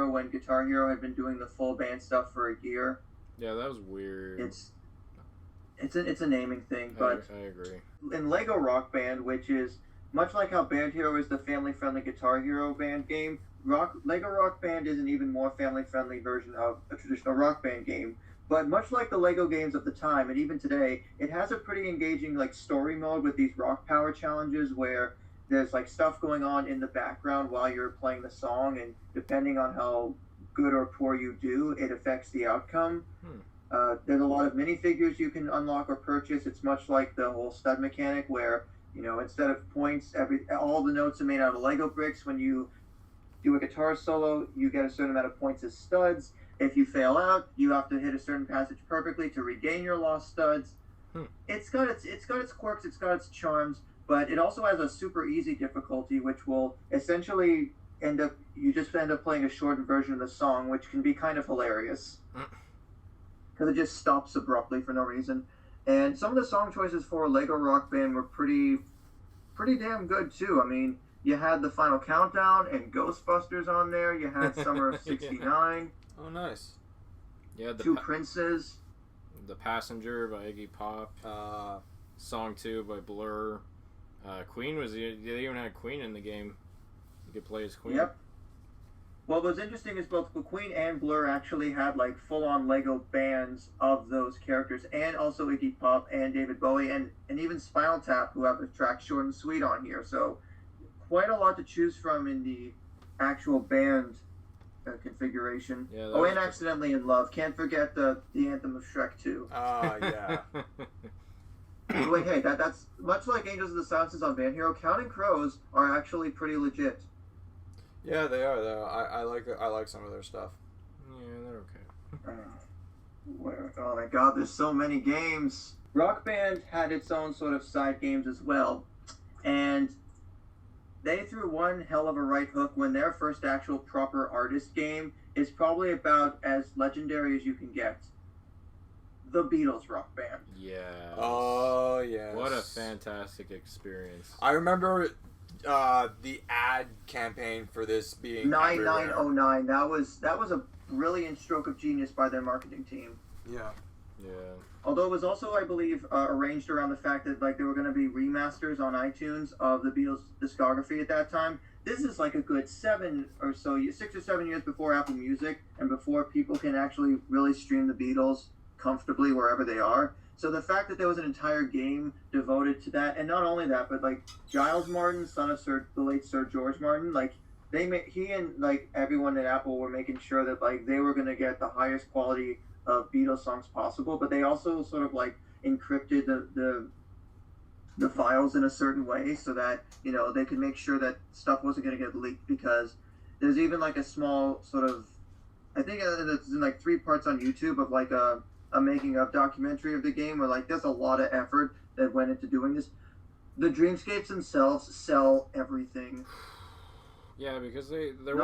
when Guitar Hero had been doing the full band stuff for a year. Yeah, that was weird. It's a naming thing, but I agree. In Lego Rock Band, which is much like how Band Hero is the family-friendly Guitar Hero band game, Lego Rock Band is an even more family-friendly version of a traditional Rock Band game. But much like the Lego games of the time, and even today, it has a pretty engaging like story mode with these rock power challenges where there's like stuff going on in the background while you're playing the song, and depending on how good or poor you do, it affects the outcome. There's a lot of minifigures you can unlock or purchase. It's much like the whole stud mechanic where, instead of points, all the notes are made out of Lego bricks. When you do a guitar solo, you get a certain amount of points as studs. If you fail out, you have to hit a certain passage perfectly to regain your lost studs. It's got its quirks, it's got its charms, but it also has a super easy difficulty, which will essentially you just end up playing a shortened version of the song, which can be kind of hilarious. Because it just stops abruptly for no reason. And some of the song choices for Lego Rock Band were pretty damn good, too. I mean, you had The Final Countdown and Ghostbusters on there. You had Summer of 69. Oh, nice. Yeah, Two Princes. The Passenger by Iggy Pop. Song 2 by Blur. Queen was... They even had Queen in the game. You could play as Queen. Yep. What was interesting is both Queen and Blur actually had like full-on Lego bands of those characters, and also Iggy Pop and David Bowie, and even Spinal Tap, who have the track Short and Sweet on here. So quite a lot to choose from in the actual band configuration. Yeah, oh, and Accidentally in Love. Can't forget the anthem of Shrek 2. Yeah. Wait, hey, that's much like Angels of the Silences on Band Hero. Counting Crows are actually pretty legit. Yeah, they are though. I like some of their stuff. Yeah, they're okay. Oh my God, there's so many games. Rock Band had its own sort of side games as well, and they threw one hell of a right hook when their first actual proper artist game is probably about as legendary as you can get. The Beatles Rock Band. Yeah. Oh yeah. What a fantastic experience. I remember the ad campaign for this being 9909. That was a brilliant stroke of genius by their marketing team. Yeah. Yeah. Although it was also, I believe, arranged around the fact that like there were going to be remasters on iTunes of the Beatles discography at that time. This is like a good 6 or 7 years before Apple Music and before people can actually really stream the Beatles comfortably wherever they are. So the fact that there was an entire game devoted to that, and not only that, but like Giles Martin, son of the late Sir George Martin, like he and like everyone at Apple were making sure that like they were going to get the highest quality of Beatles songs possible, but they also sort of like encrypted the files in a certain way so that they could make sure that stuff wasn't going to get leaked, because there's even like a small sort of, I think it's in like 3 parts on YouTube of like a making of documentary of the game where like there's a lot of effort that went into doing this. The Dreamscapes themselves sell everything. Yeah, because there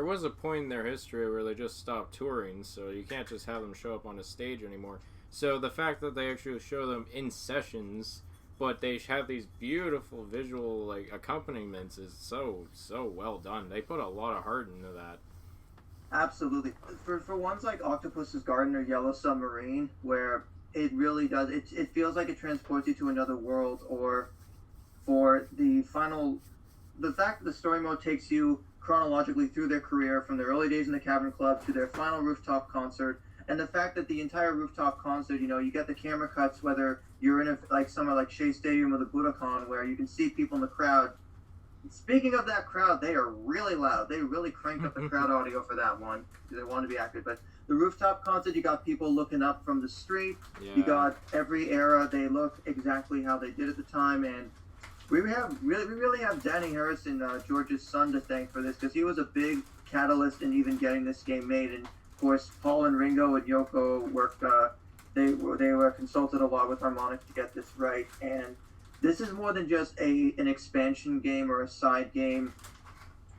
was a point in their history where they just stopped touring, so you can't just have them show up on a stage anymore. So the fact that they actually show them in sessions, but they have these beautiful visual like accompaniments is so well done. They put a lot of heart into that. Absolutely. For ones like Octopus's Garden or Yellow Submarine, where it really does, it feels like it transports you to another world, or for the fact that the story mode takes you chronologically through their career from their early days in the Cavern Club to their final rooftop concert, and the fact that the entire rooftop concert, you get the camera cuts whether you're in somewhere like Shea Stadium or the Budokan, where you can see people in the crowd. Speaking of that crowd, they are really loud. They really cranked up the crowd audio for that one because they wanted to be accurate. But the rooftop concert, you got people looking up from the street. Yeah. You got every era. They look exactly how they did at the time, and we really have Danny Harrison, George's son, to thank for this, because he was a big catalyst in even getting this game made. And of course, Paul and Ringo and Yoko worked. They were consulted a lot with Harmonix to get this right, and this is more than just an expansion game or a side game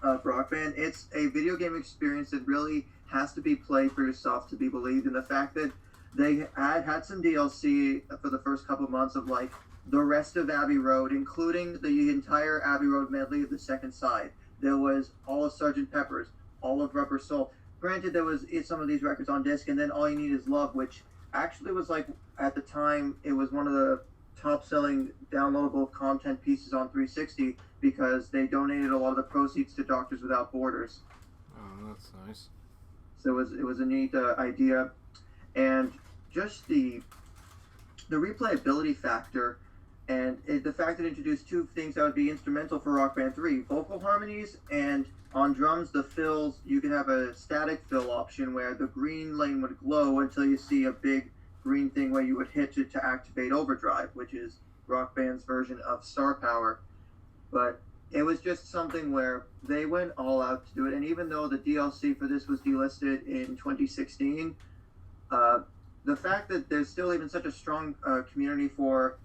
of Rock Band. It's a video game experience that really has to be played for yourself to be believed. And the fact that they had some DLC for the first couple of months of like the rest of Abbey Road, including the entire Abbey Road medley of the second side. There was all of Sgt. Pepper's, all of Rubber Soul. Granted, there was some of these records on disc, and then All You Need Is Love, which actually was like, at the time, it was one of the top-selling downloadable content pieces on 360 because they donated a lot of the proceeds to Doctors Without Borders. Oh, that's nice. So it was a neat idea, and just the replayability factor, and the fact that it introduced 2 things that would be instrumental for Rock Band 3: vocal harmonies, and on drums, the fills. You could have a static fill option where the green lane would glow until you see a big green thing where you would hit it to activate overdrive, which is Rock Band's version of Star Power. But it was just something where they went all out to do it, and even though the DLC for this was delisted in 2016, the fact that there's still even such a strong community for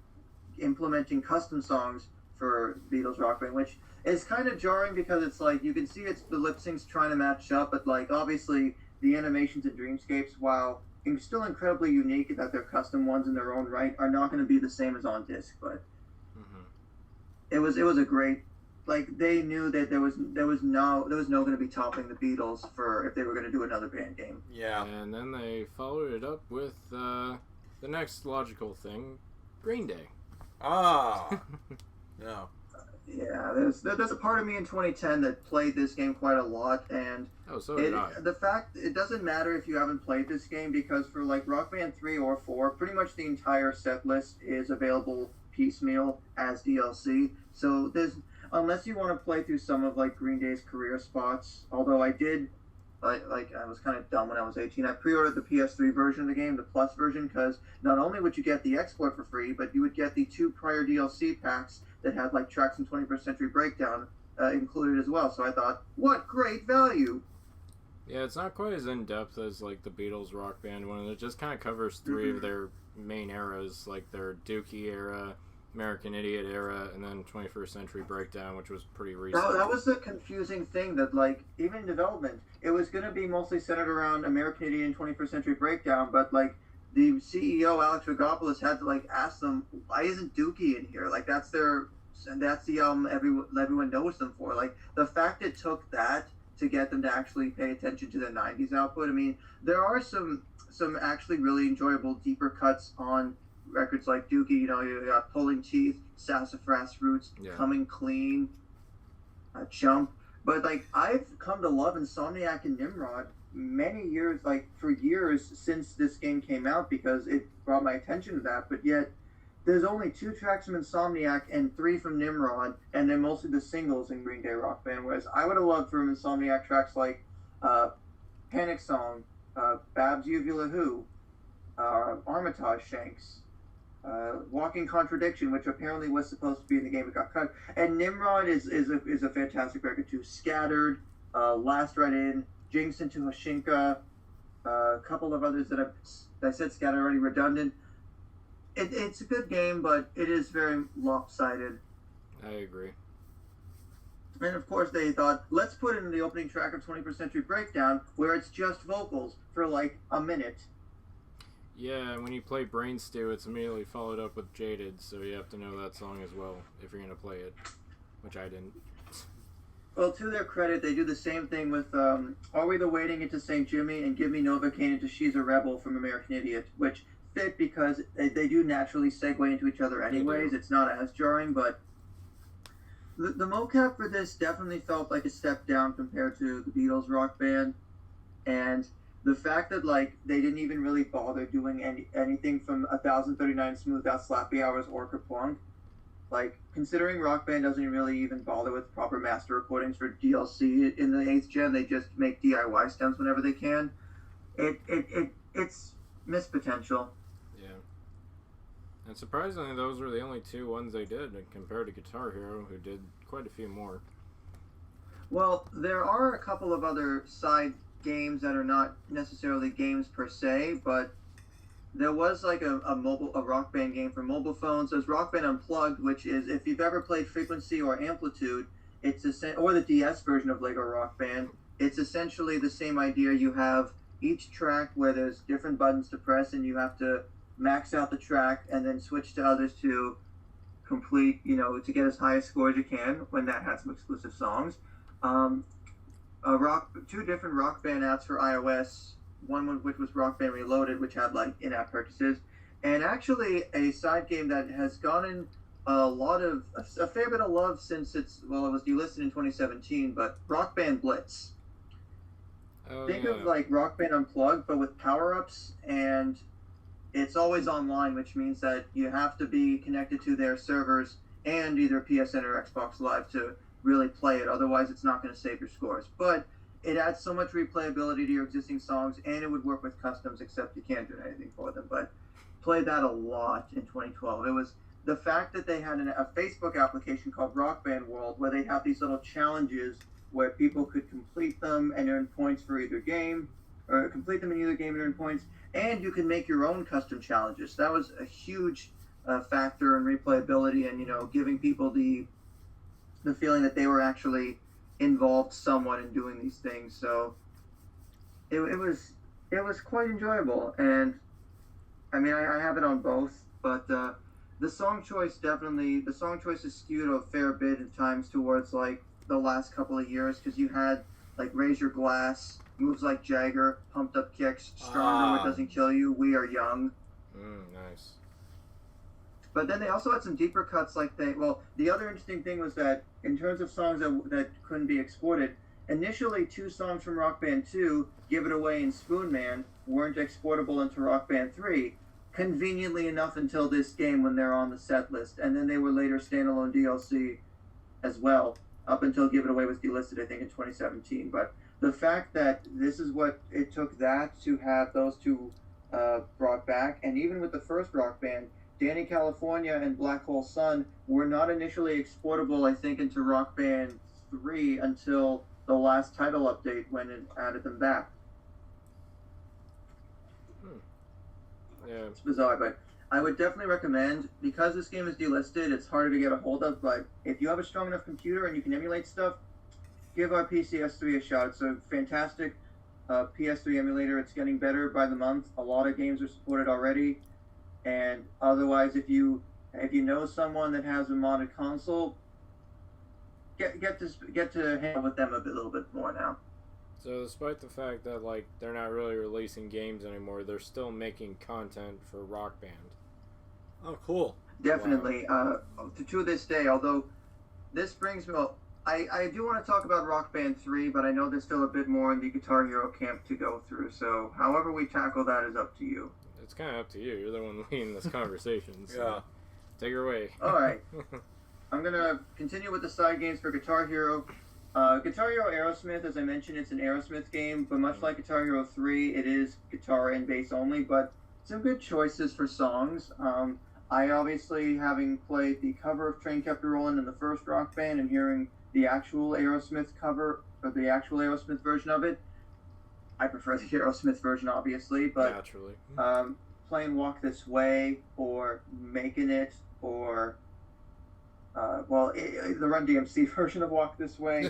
implementing custom songs for Beatles Rock Band, which is kind of jarring because it's like you can see it's the lip syncs trying to match up, but like obviously the animations and Dreamscapes, while still incredibly unique that they're custom ones in their own right, are not going to be the same as on disc. But it was a great, like, they knew that there was no going to be topping the Beatles for if they were going to do another band game. Yeah. And then they followed it up with the next logical thing, Green Day. Ah. No. Yeah, there's a part of me in 2010 that played this game quite a lot, and Oh, so did I. the fact it doesn't matter if you haven't played this game because for like Rock Band 3 or 4, pretty much the entire set list is available piecemeal as DLC. So there's unless you want to play through some of like Green Day's career spots, although I did like I was kind of dumb when I was 18. I pre-ordered the PS3 version of the game, the Plus version, because not only would you get the export for free, but you would get the 2 prior DLC packs that had like tracks from 21st Century Breakdown included as well. So I thought, what great value! Yeah, it's not quite as in depth as like the Beatles Rock Band one. It just kind of covers 3 of their main eras, like their Dookie era, American Idiot era, and then 21st Century Breakdown, which was pretty recent. That was the confusing thing that, like, even in development, it was going to be mostly centered around American Idiot and 21st Century Breakdown, but, like, the CEO, Alex Rogopoulos, had to, like, ask them, why isn't Dookie in here? Like, that's the album everyone knows them for. Like, the fact it took that to get them to actually pay attention to the 90s output, I mean, there are some actually really enjoyable deeper cuts on records like Dookie. You know, you got Pulling Teeth, Sassafras Roots, Coming Clean, Jump. But like I've come to love Insomniac and Nimrod many years, like for years since this game came out, because it brought my attention to that. But yet there's only 2 tracks from Insomniac and 3 from Nimrod, and they're mostly the singles in Green Day Rock Band. Whereas I would have loved from Insomniac tracks like Panic Song, Babs Uvula Who, Armitage Shanks, Walking Contradiction, which apparently was supposed to be in the game, it got cut. And Nimrod is a fantastic record too. Scattered, Last Right In, Jinx into Hoshinka, a couple of others that I said Scattered already, Redundant. It's a good game, but it is very lopsided. I agree. And of course they thought, let's put in the opening track of 21st Century Breakdown where it's just vocals for like a minute. Yeah, when you play Brain Stew, it's immediately followed up with Jaded, so you have to know that song as well if you're going to play it, which I didn't. Well, to their credit, they do the same thing with Are We the Waiting into St. Jimmy and Give Me Novocaine into She's a Rebel from American Idiot, which fit because they do naturally segue into each other anyways. It's not as jarring, but the mocap for this definitely felt like a step down compared to the Beatles Rock Band, and the fact that like they didn't even really bother doing anything from 1039 Smooth Out Slappy Hours or Kerplunk, like considering Rock Band doesn't really even bother with proper master recordings for DLC in the 8th gen, they just make DIY stems whenever they can. It's missed potential. Yeah. And surprisingly, those were the only 2 ones they did compared to Guitar Hero, who did quite a few more. Well, there are a couple of other side games that are not necessarily games per se, but there was like a Rock Band game for mobile phones. There's Rock Band Unplugged, which is, if you've ever played Frequency or Amplitude, or the DS version of Lego Rock Band, it's essentially the same idea. You have each track where there's different buttons to press, and you have to max out the track and then switch to others to complete, to get as high a score as you can when that has some exclusive songs. 2 different Rock Band apps for iOS, one which was Rock Band Reloaded, which had like in-app purchases, and actually a side game that has gotten a fair bit of love since it was delisted in 2017, but Rock Band Blitz. Think of like Rock Band Unplugged, but with power-ups, and it's always online, which means that you have to be connected to their servers and either PSN or Xbox Live to really play it. Otherwise, it's not going to save your scores. But it adds so much replayability to your existing songs, and it would work with customs, except you can't do anything for them. But played that a lot in 2012. It was the fact that they had a Facebook application called Rock Band World, where they have these little challenges where people could complete them and earn points for either game, or complete them in either game and earn points, and you can make your own custom challenges. So that was a huge factor in replayability and, giving people the feeling that they were actually involved somewhat in doing these things. So it was quite enjoyable, and I mean I have it on both, but the song choice is skewed a fair bit at times towards like the last couple of years, because you had like Raise Your Glass, Moves Like Jagger, Pumped Up Kicks, Stronger What Doesn't Kill You, We Are Young. Nice. But then they also had some deeper cuts, like the other interesting thing was that in terms of songs that couldn't be exported, initially 2 songs from Rock Band 2, Give It Away and Spoon Man, weren't exportable into Rock Band 3, conveniently enough until this game when they're on the set list. And then they were later standalone DLC as well, up until Give It Away was delisted, I think, in 2017. But the fact that this is what it took that to have those 2 brought back, and even with the first Rock Band, Danny California and Black Hole Sun were not initially exportable, I think, into Rock Band 3 until the last title update when it added them back. Yeah. It's bizarre, but I would definitely recommend, because this game is delisted, it's harder to get a hold of, but if you have a strong enough computer and you can emulate stuff, give our PCS3 a shot. It's a fantastic PS3 emulator. It's getting better by the month. A lot of games are supported already. And otherwise, if you know someone that has a modded console, get to hang out with them a little bit more now. So despite the fact that like they're not really releasing games anymore, they're still making content for Rock Band. Oh, cool. Definitely. Wow. To this day, although this brings me... Well, I do want to talk about Rock Band 3, but I know there's still a bit more in the Guitar Hero camp to go through, so however we tackle that is up to you. It's kind of up to you. You're the one leading this conversation. So Yeah. take her away. All right. I'm going to continue with the side games for Guitar Hero. Guitar Hero Aerosmith, as I mentioned, it's an Aerosmith game, but much like Guitar Hero 3, it is guitar and bass only, but some good choices for songs. I obviously, having played the cover of Train Kept Rollin' in the first Rock Band and hearing the actual Aerosmith cover, or the actual Aerosmith version of it, I prefer the Aerosmith version, obviously, but Naturally. playing Walk This Way, or Making It, or the Run DMC version of Walk This Way.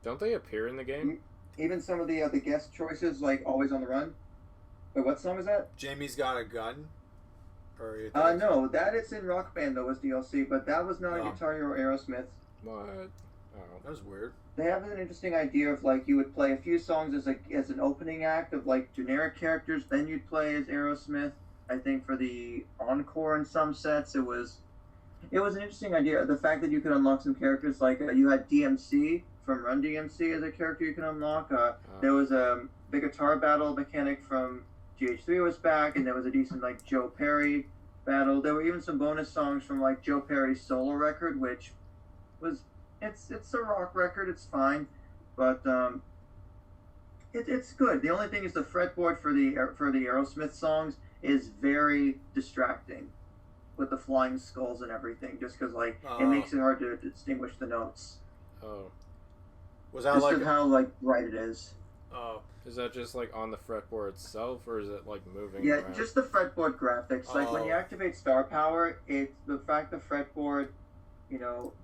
Don't they appear in the game? Even some of the guest choices, like Always on the Run. Wait, what song is that? Jamie's Got a Gun? No, that it's in Rock Band, though, as DLC, but that was not a Guitar Hero Aerosmith. What? Oh. That was weird. They have an interesting idea of, like, you would play a few songs as an opening act of, like, generic characters, then you'd play as Aerosmith. I think for the Encore in some sets, it was an interesting idea. The fact that you could unlock some characters, like you had DMC from Run DMC as a character you can unlock. There was a the guitar battle mechanic from GH3 was back, and there was a decent like Joe Perry battle. There were even some bonus songs from like Joe Perry's solo record, which was it's a rock record. It's fine, but it's good. The only thing is the fretboard for the Aerosmith songs is very distracting with the flying skulls and everything, just because like it makes it hard to distinguish the notes. Oh. Was that just like of how like bright it is. Oh. Is that just like on the fretboard itself, or is it like moving Yeah, around? just the fretboard graphics. Like when you activate Star Power, the fact the fretboard,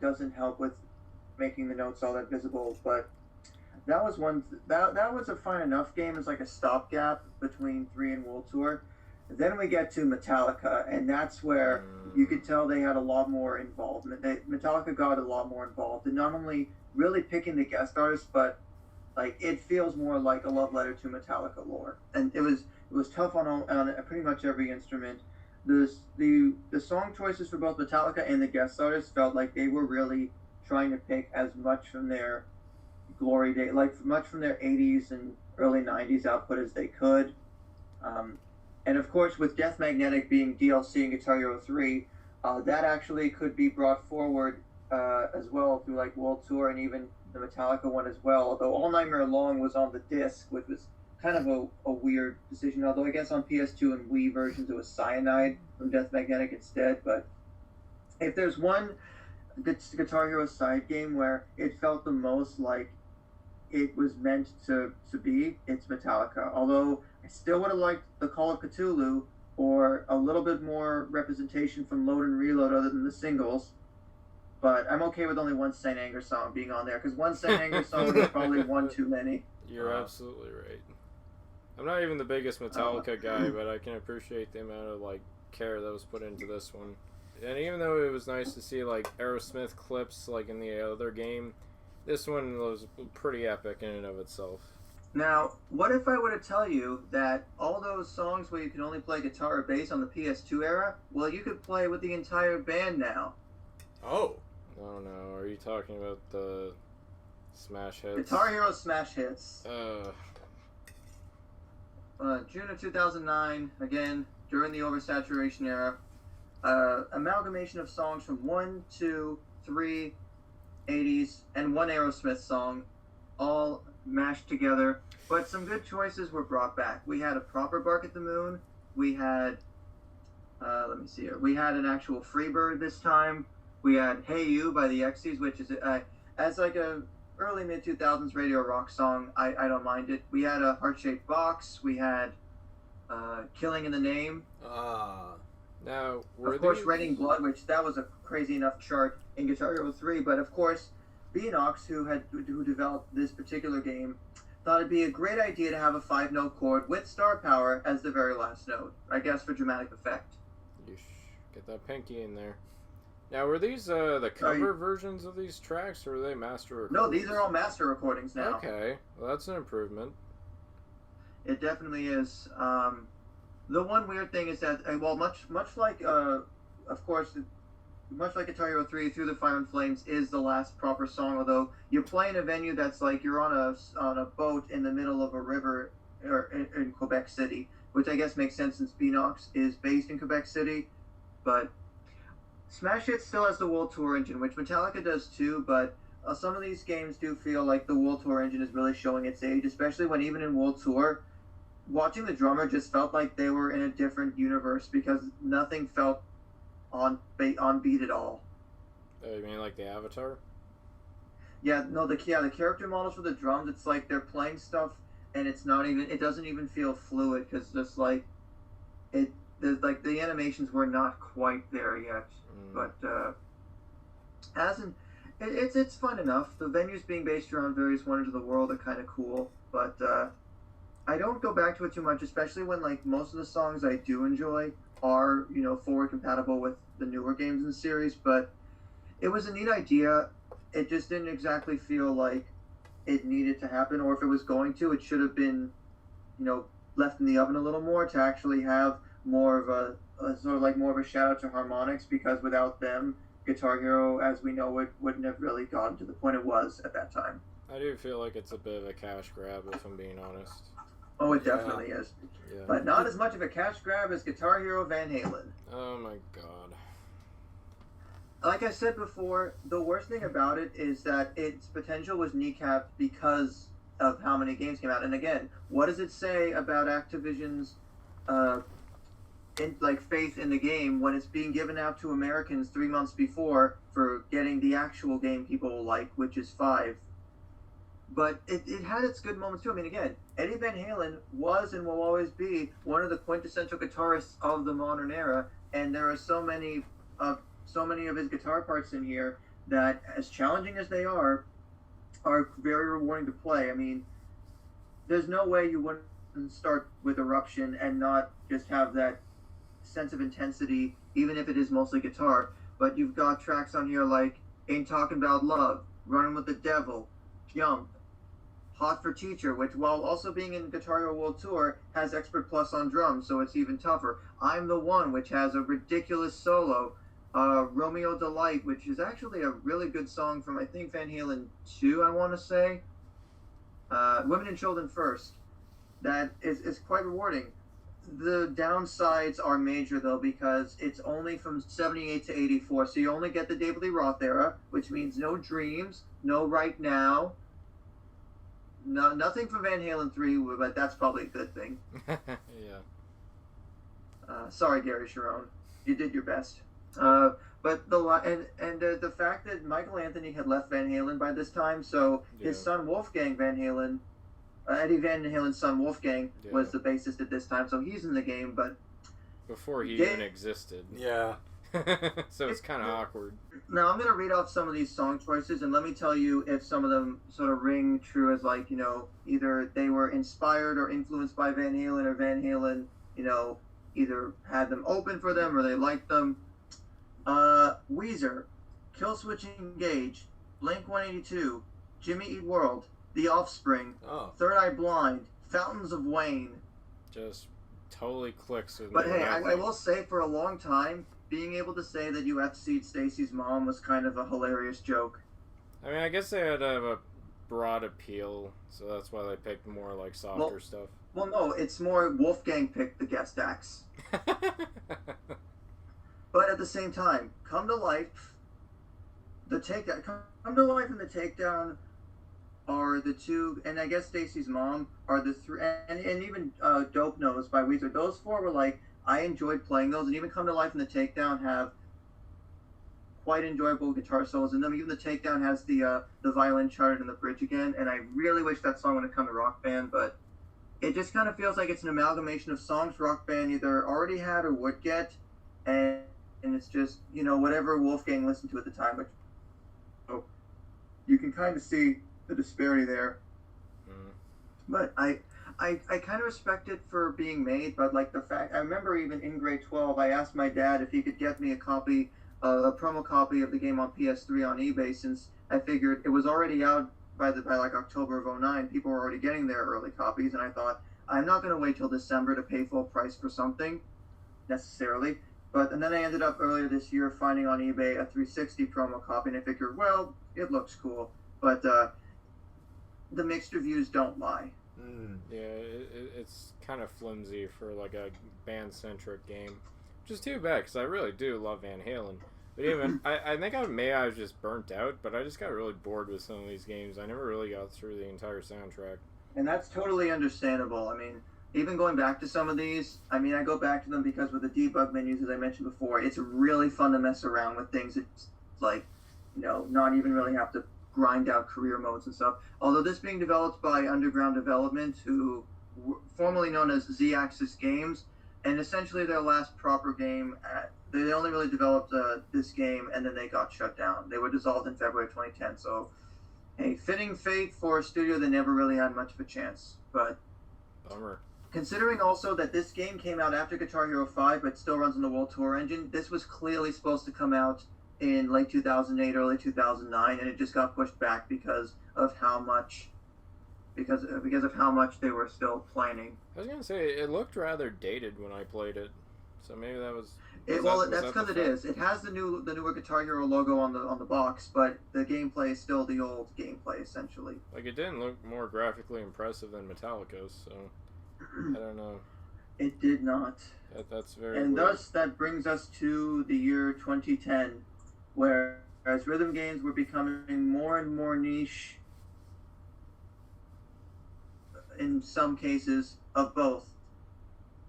doesn't help with making the notes all that visible. But that was that was a fine enough game as like a stopgap between 3 and World Tour. Then we get to Metallica, and that's where you could tell they had a lot more involvement. Metallica got a lot more involved in not only really picking the guest artists, but like it feels more like a love letter to Metallica lore. And it was tough on pretty much every instrument. The song choices for both Metallica and the guest artists felt like they were really trying to pick as much from their glory day, like much from their 80s and early 90s output as they could. And of course, with Death Magnetic being DLC in Guitar Hero 3, that actually could be brought forward as well through like World Tour and even the Metallica one as well. Although All Nightmare Long was on the disc, which was kind of a weird decision. Although I guess on PS2 and Wii versions it was Cyanide from Death Magnetic instead. But if there's one Guitar Hero side game where it felt the most like it was meant to be, it's Metallica. Although I still would have liked the Call of Cthulhu or a little bit more representation from Load and Reload other than the singles. But I'm okay with only one Saint Anger song being on there, because one Saint Anger song is probably one too many. You're absolutely right. I'm not even the biggest Metallica guy, but I can appreciate the amount of like care that was put into this one. And even though it was nice to see like Aerosmith clips like in the other game, this one was pretty epic in and of itself. Now, what if I were to tell you that all those songs where you can only play guitar or bass on the PS2 era, well, you could play with the entire band now. Oh. Oh no, are you talking about the smash hits? Guitar Hero Smash Hits. June of 2009, again, during the Oversaturation era. Amalgamation of songs from 1, 2, 3, 80s, and one Aerosmith song, all mashed together. But some good choices were brought back. We had a proper Bark at the Moon. We had, let me see here. We had an actual Freebird this time. We had Hey You by the Exies, which is, as like a early mid-2000s radio rock song, I don't mind it. We had a Heart-Shaped Box. We had Killing in the Name. Now, of course, Raining Blood, which that was a crazy enough chart in Guitar Hero 3, but of course, Beanox, who developed this particular game, thought it'd be a great idea to have a 5-note chord with star power as the very last note, I guess for dramatic effect. Get that pinky in there. Now, were these the cover versions of these tracks, or were they master recordings? No, these are all master recordings now. Okay, well, that's an improvement. It definitely is. The one weird thing is that, well, much like, of course, much like Guitar Hero 3, Through the Fire and Flames is the last proper song, although you're playing a venue that's like you're on a boat in the middle of a river or in Quebec City, which I guess makes sense since Beanox is based in Quebec City, but Smash Hits still has the World Tour engine, which Metallica does too, but some of these games do feel like the World Tour engine is really showing its age, especially when even in World Tour, watching the drummer just felt like they were in a different universe because nothing felt on beat at all. Oh, you mean like the Avatar? Yeah, no, the character models for the drums, it's like they're playing stuff and it doesn't even feel fluid because just like the animations were not quite there yet. But it's fun enough. The venues being based around various wonders of the world are kind of cool, but I don't go back to it too much, especially when like most of the songs I do enjoy are, forward compatible with the newer games in the series. But it was a neat idea. It just didn't exactly feel like it needed to happen, or if it was going to, it should have been, left in the oven a little more to actually have more of a sort of like more of a shout out to Harmonix, because without them, Guitar Hero, as we know it, wouldn't have really gotten to the point it was at that time. I do feel like it's a bit of a cash grab, if I'm being honest. Oh, it definitely is. Yeah. But not as much of a cash grab as Guitar Hero Van Halen. Oh my god. Like I said before, the worst thing about it is that its potential was kneecapped because of how many games came out. And again, what does it say about Activision's faith in the game when it's being given out to Americans 3 months before for getting the actual game people like, which is 5? But it had its good moments too. I mean, again, Eddie Van Halen was and will always be one of the quintessential guitarists of the modern era, and there are so many of his guitar parts in here that, as challenging as they are very rewarding to play. I mean, there's no way you wouldn't start with Eruption and not just have that sense of intensity, even if it is mostly guitar. But you've got tracks on here like Ain't Talking About Love, Running with the Devil, Jump, Hot for Teacher, which, while also being in Guitar Hero World Tour, has Expert Plus on drums, so it's even tougher. I'm the One, which has a ridiculous solo. Romeo Delight, which is actually a really good song from, I think, Van Halen 2, I want to say. Women and Children First. That is quite rewarding. The downsides are major, though, because it's only from 78 to 84, so you only get the David Lee Roth era, which means no Dreams, no Right Now, nothing from Van Halen 3, but that's probably a good thing. Yeah. Sorry, Gary Sharon. You did your best. But the fact that Michael Anthony had left Van Halen by this time, so his son Wolfgang Van Halen, Eddie Van Halen's son Wolfgang, was the bassist at this time, so he's in the game, but before he even existed. Yeah. So it's kind of awkward. Now I'm going to read off some of these song choices, and let me tell you if some of them sort of ring true as, like, either they were inspired or influenced by Van Halen, or Van Halen, either had them open for them or they liked them. Weezer, Killswitch Engage, Blink-182, Jimmy Eat World, The Offspring, Oh. Third Eye Blind, Fountains of Wayne. Just totally clicks with But me. hey, I will say for a long time, being able to say that you FC'd Stacy's mom was kind of a hilarious joke. I mean, I guess they had to have a broad appeal, so that's why they picked more like softer stuff. Well, no, it's more Wolfgang picked the guest acts. But at the same time, Come to Life, Come to Life and the Takedown are the two, and I guess Stacy's mom are the three, and even Dope Nose by Weezer. Those four were like, I enjoyed playing those, and even Come to Life and the Takedown have quite enjoyable guitar solos in them. Even the Takedown has the violin charted in the bridge again, and I really wish that song would have come to Rock Band, but it just kind of feels like it's an amalgamation of songs Rock Band either already had or would get, and it's just, you know, whatever Wolfgang listened to at the time. Which, so you can kind of see the disparity there. But I kind of respect it for being made, but like the fact, I remember even in grade 12, I asked my dad if he could get me a promo copy of the game on PS3 on eBay, since I figured it was already out by like October of 2009. People were already getting their early copies, and I thought, I'm not going to wait till December to pay full price for something, necessarily. And then I ended up earlier this year finding on eBay a 360 promo copy, and I figured, well, it looks cool, but the mixed reviews don't lie. Yeah, it's kind of flimsy for like a band-centric game, which is too bad because I really do love Van Halen. But even I think I was just burnt out, but I just got really bored with some of these games. I never really got through the entire soundtrack. And that's totally understandable. I mean, even going back to some of these, I mean, I go back to them because with the debug menus, as I mentioned before, it's really fun to mess around with things. It's like, you know, not even really have to grind out career modes and stuff. Although this being developed by Underground Development, who were formerly known as Z-Axis Games, and essentially their last proper game, they only really developed this game, and then they got shut down. They were dissolved in February 2010, so a fitting fate for a studio that never really had much of a chance. But bummer. Considering also that this game came out after Guitar Hero 5, but still runs on the World Tour engine, this was clearly supposed to come out in late 2008, early 2009, and it just got pushed back because of how much they were still planning. I was gonna say it looked rather dated when I played it, so maybe that was. That's because it is. It has the newer Guitar Hero logo on the box, but the gameplay is still the old gameplay essentially. Like it didn't look more graphically impressive than Metallica's, so I don't know. It did not. That's very. And weird. thus that brings us to the year 2010, whereas rhythm games were becoming more and more niche. In some cases, of both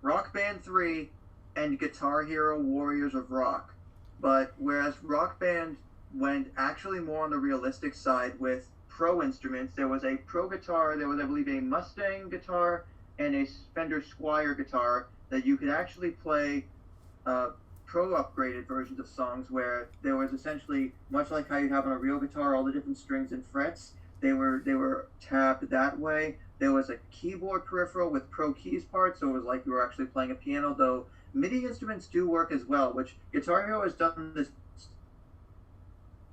Rock Band 3 and Guitar Hero Warriors of Rock. But whereas Rock Band went actually more on the realistic side with pro instruments, there was a pro guitar, there was, I believe, a Mustang guitar and a Fender Squier guitar that you could actually play pro upgraded versions of songs, where there was essentially, much like how you have on a real guitar, all the different strings and frets, they were tabbed that way. There was a keyboard peripheral with pro keys parts, so it was like you were actually playing a piano, though MIDI instruments do work as well, which Guitar Hero has done this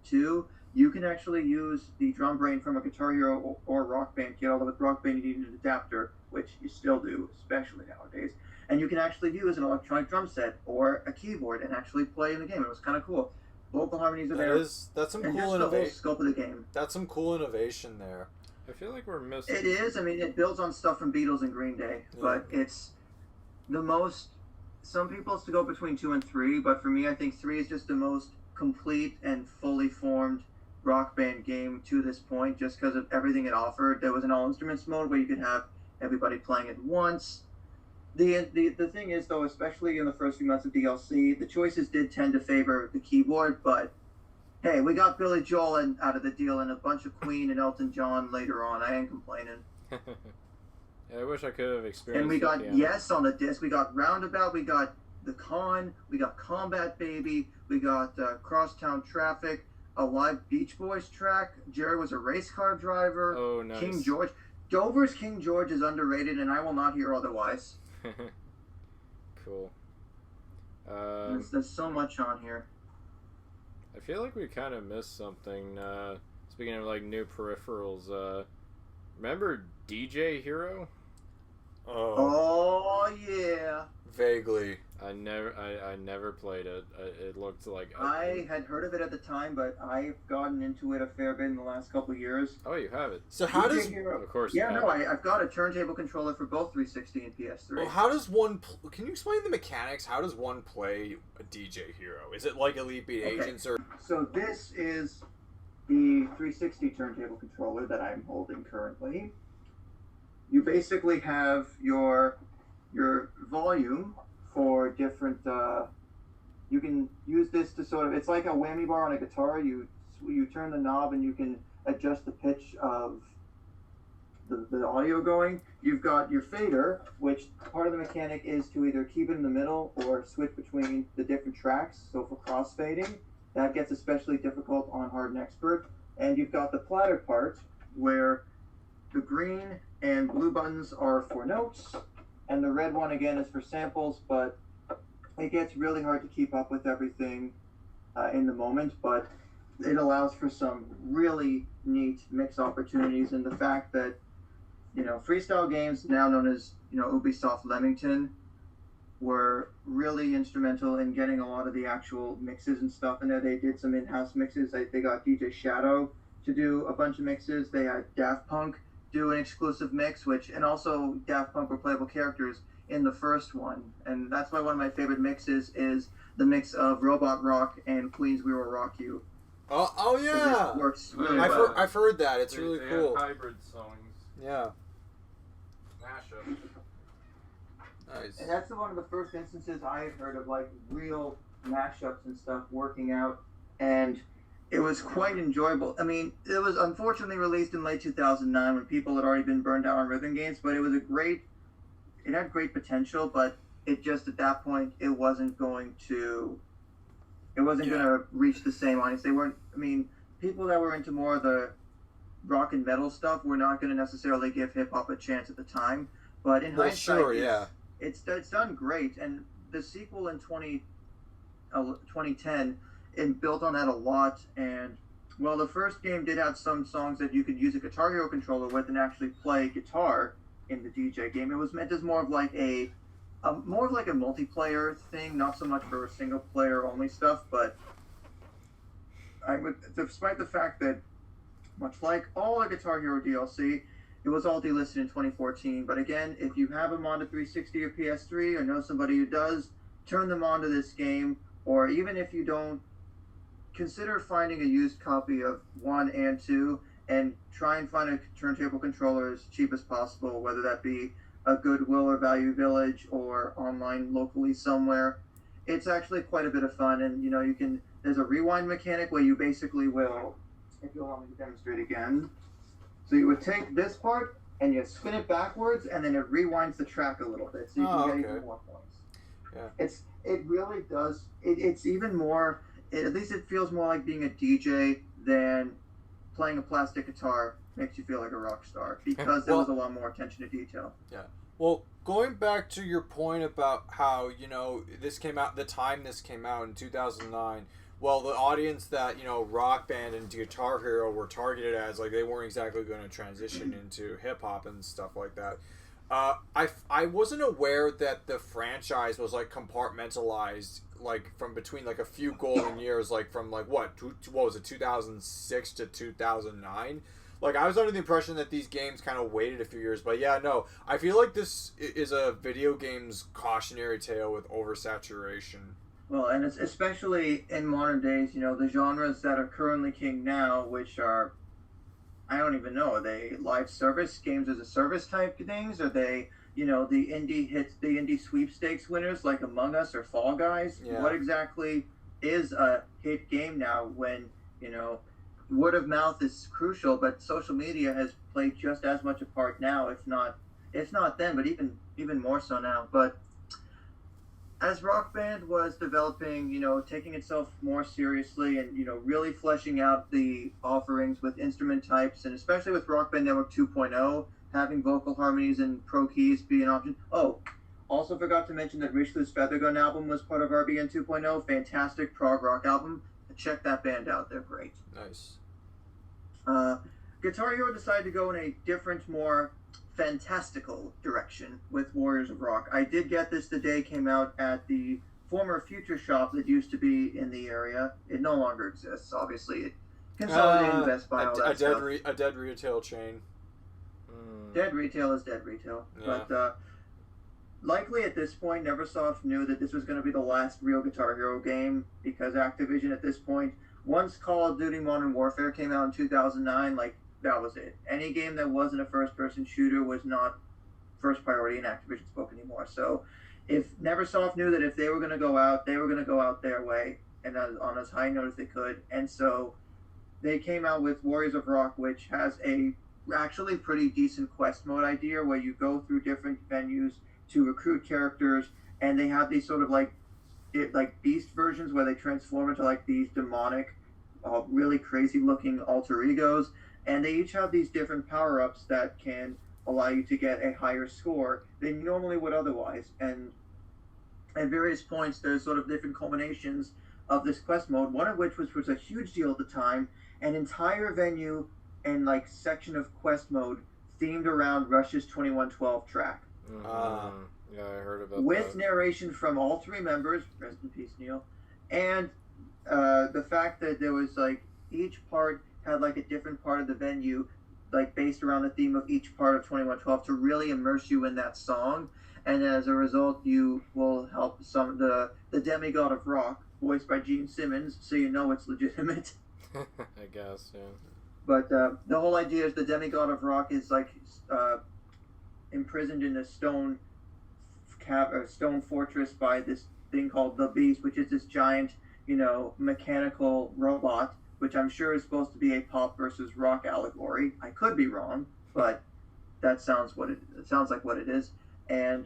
too. You can actually use the drum brain from a Guitar Hero or Rock Band kit, although with Rock Band you need an adapter, which you still do, especially nowadays. And you can actually use an electronic drum set or a keyboard and actually play in the game. It was kind of cool. Vocal harmonies are there. That's some and cool just the whole innovation. scope of the game. That's some cool innovation there. I feel like we're missing. It is. I mean, it builds on stuff from Beatles and Green Day, but it's the most. Some people it's to go between 2 and 3, but for me, I think 3 is just the most complete and fully formed Rock Band game to this point, just because of everything it offered. There was an all instruments mode where you could have everybody playing at once. The thing is, though, especially in the first few months of DLC, the choices did tend to favor the keyboard, but hey, we got Billy Joel out of the deal and a bunch of Queen and Elton John later on. I ain't complaining. Yeah, I wish I could have experienced. And we got piano. Yes on the disc. We got Roundabout. We got The Con. We got Combat Baby. We got Crosstown Traffic. A live Beach Boys track. Jerry was a race car driver. Oh, nice. King George. Dover's King George is underrated, and I will not hear otherwise. Cool. There's so much on here. I feel like we kind of missed something. Speaking of like new peripherals, Remember DJ Hero? Oh yeah. Vaguely. I never played it. It looked like I had heard of it at the time, but I've gotten into it a fair bit in the last couple of years. Oh, you have it. So how does... Hero, Of course. yeah, no, I've got a turntable controller for both 360 and PS3. Well, how does one... Can you explain the mechanics? How does one play a DJ Hero? Is it like Elite Beat Agents or... So this is the 360 turntable controller that I'm holding currently. You basically have your volume for different. You can use this to sort of. It's like a whammy bar on a guitar. You turn the knob and you can adjust the pitch of the audio going. You've got your fader, which part of the mechanic is to either keep it in the middle or switch between the different tracks. So for cross fading, that gets especially difficult on Hard and Expert. And you've got the platter part where the green and blue buttons are for notes, and the red one again is for samples, but it gets really hard to keep up with everything in the moment, but it allows for some really neat mix opportunities, and the fact that, freestyle games, now known as, Ubisoft Leamington, were really instrumental in getting a lot of the actual mixes and stuff in there. They did some in-house mixes. They got DJ Shadow to do a bunch of mixes. They had Daft Punk do an exclusive mix, and also Daft Punk were playable characters in the first one. And that's why one of my favorite mixes is the mix of Robot Rock and Queen's We Will Rock You. Oh yeah! It works really well. I've heard that. It's really cool. Have hybrid songs. Yeah. Mashup. Nice. And that's one of the first instances I've heard of like real mashups and stuff working out, and it was quite enjoyable. I mean, it was unfortunately released in late 2009 when people had already been burned out on rhythm games, but it had great potential, but it just at that point it wasn't going to reach the same audience. People that were into more of the rock and metal stuff were not going to necessarily give hip hop a chance at the time, but in hindsight, it's done great, and the sequel in 2010 and built on that a lot. And well, the first game did have some songs that you could use a Guitar Hero controller with and actually play guitar in the DJ game. It was meant as more of like a multiplayer thing, not so much for single player only stuff. But despite the fact that, much like all the Guitar Hero DLC, it was all delisted in 2014. But again, if you have them on to 360 or PS3 or know somebody who does, turn them on to this game. Or even if you don't, consider finding a used copy of 1 and 2 and try and find a turntable controller as cheap as possible, whether that be a Goodwill or Value Village or online locally somewhere. It's actually quite a bit of fun, and there's a rewind mechanic where you basically will, if you'll allow me to demonstrate again. So you would take this part and you spin it backwards, and then it rewinds the track a little bit, so you can get even more points. Yeah. It really does. It's even more. At least it feels more like being a DJ than playing a plastic guitar makes you feel like a rock star, because there was a lot more attention to detail. Yeah. Well, going back to your point about how, this came out, the time this came out in 2009, well, the audience that, Rock Band and Guitar Hero were targeted as, like, they weren't exactly going to transition into hip-hop and stuff like that. I wasn't aware that the franchise was, like, compartmentalized, like, from between, like, a few golden years, like, from, like, what was it, 2006 to 2009? Like, I was under the impression that these games kind of waited a few years, but yeah, no. I feel like this is a video game's cautionary tale with oversaturation. Well, and it's especially in modern days, the genres that are currently king now, which are, I don't even know, are they live service, games as a service type things? Are they, the indie hits, the indie sweepstakes winners like Among Us or Fall Guys? Yeah. What exactly is a hit game now when, word of mouth is crucial, but social media has played just as much a part now, if not then, but even more so now. But as Rock Band was developing, taking itself more seriously and, really fleshing out the offerings with instrument types, and especially with Rock Band Network 2.0, having vocal harmonies and pro keys be an option. Oh, also forgot to mention that Richelieu's Feathergun album was part of RBN 2.0. Fantastic prog rock album. Check that band out. They're great. Nice. Guitar Hero decided to go in a different, more fantastical direction with Warriors of Rock. I did get this the day it came out at the former Future Shop that used to be in the area. It no longer exists, obviously. It consolidated Best Buy, all that stuff. A dead retail chain. Dead retail is dead retail. Yeah. But likely at this point, Neversoft knew that this was going to be the last real Guitar Hero game, because Activision at this point, once Call of Duty Modern Warfare came out in 2009, like, that was it. Any game that wasn't a first-person shooter was not first priority in Activision's book anymore. So if Neversoft knew that if they were going to go out, they were going to go out their way, and on as high note as they could. And so they came out with Warriors of Rock, which has a actually pretty decent quest mode idea where you go through different venues to recruit characters, and they have these sort of like beast versions where they transform into like these demonic, really crazy looking alter egos, and they each have these different power-ups that can allow you to get a higher score than you normally would otherwise. And at various points there's sort of different culminations of this quest mode, one of which was a huge deal at the time, an entire venue and like section of quest mode themed around Rush's 2112 track. Yeah, I heard about with that. narration from all three members, rest in peace Neil, and the fact that there was like each part had like a different part of the venue like based around the theme of each part of 2112 to really immerse you in that song. And as a result, you will help the demigod of rock, voiced by Gene Simmons, so you know it's legitimate. I guess, yeah. But the whole idea is the demigod of rock is like imprisoned in a stone fortress by this thing called the Beast, which is this giant, mechanical robot, which I'm sure is supposed to be a pop versus rock allegory. I could be wrong, but that sounds like what it is. And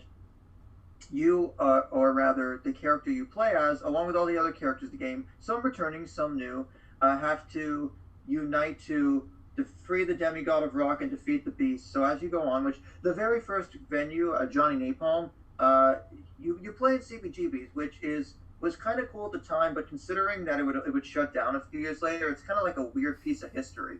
you, or rather the character you play as, along with all the other characters in the game, some returning, some new, have to unite to free the demigod of rock and defeat the beast. So as you go on, which the very first venue, Johnny Napalm, you play in CBGBs, which was kind of cool at the time, but considering that it would shut down a few years later, it's kind of like a weird piece of history.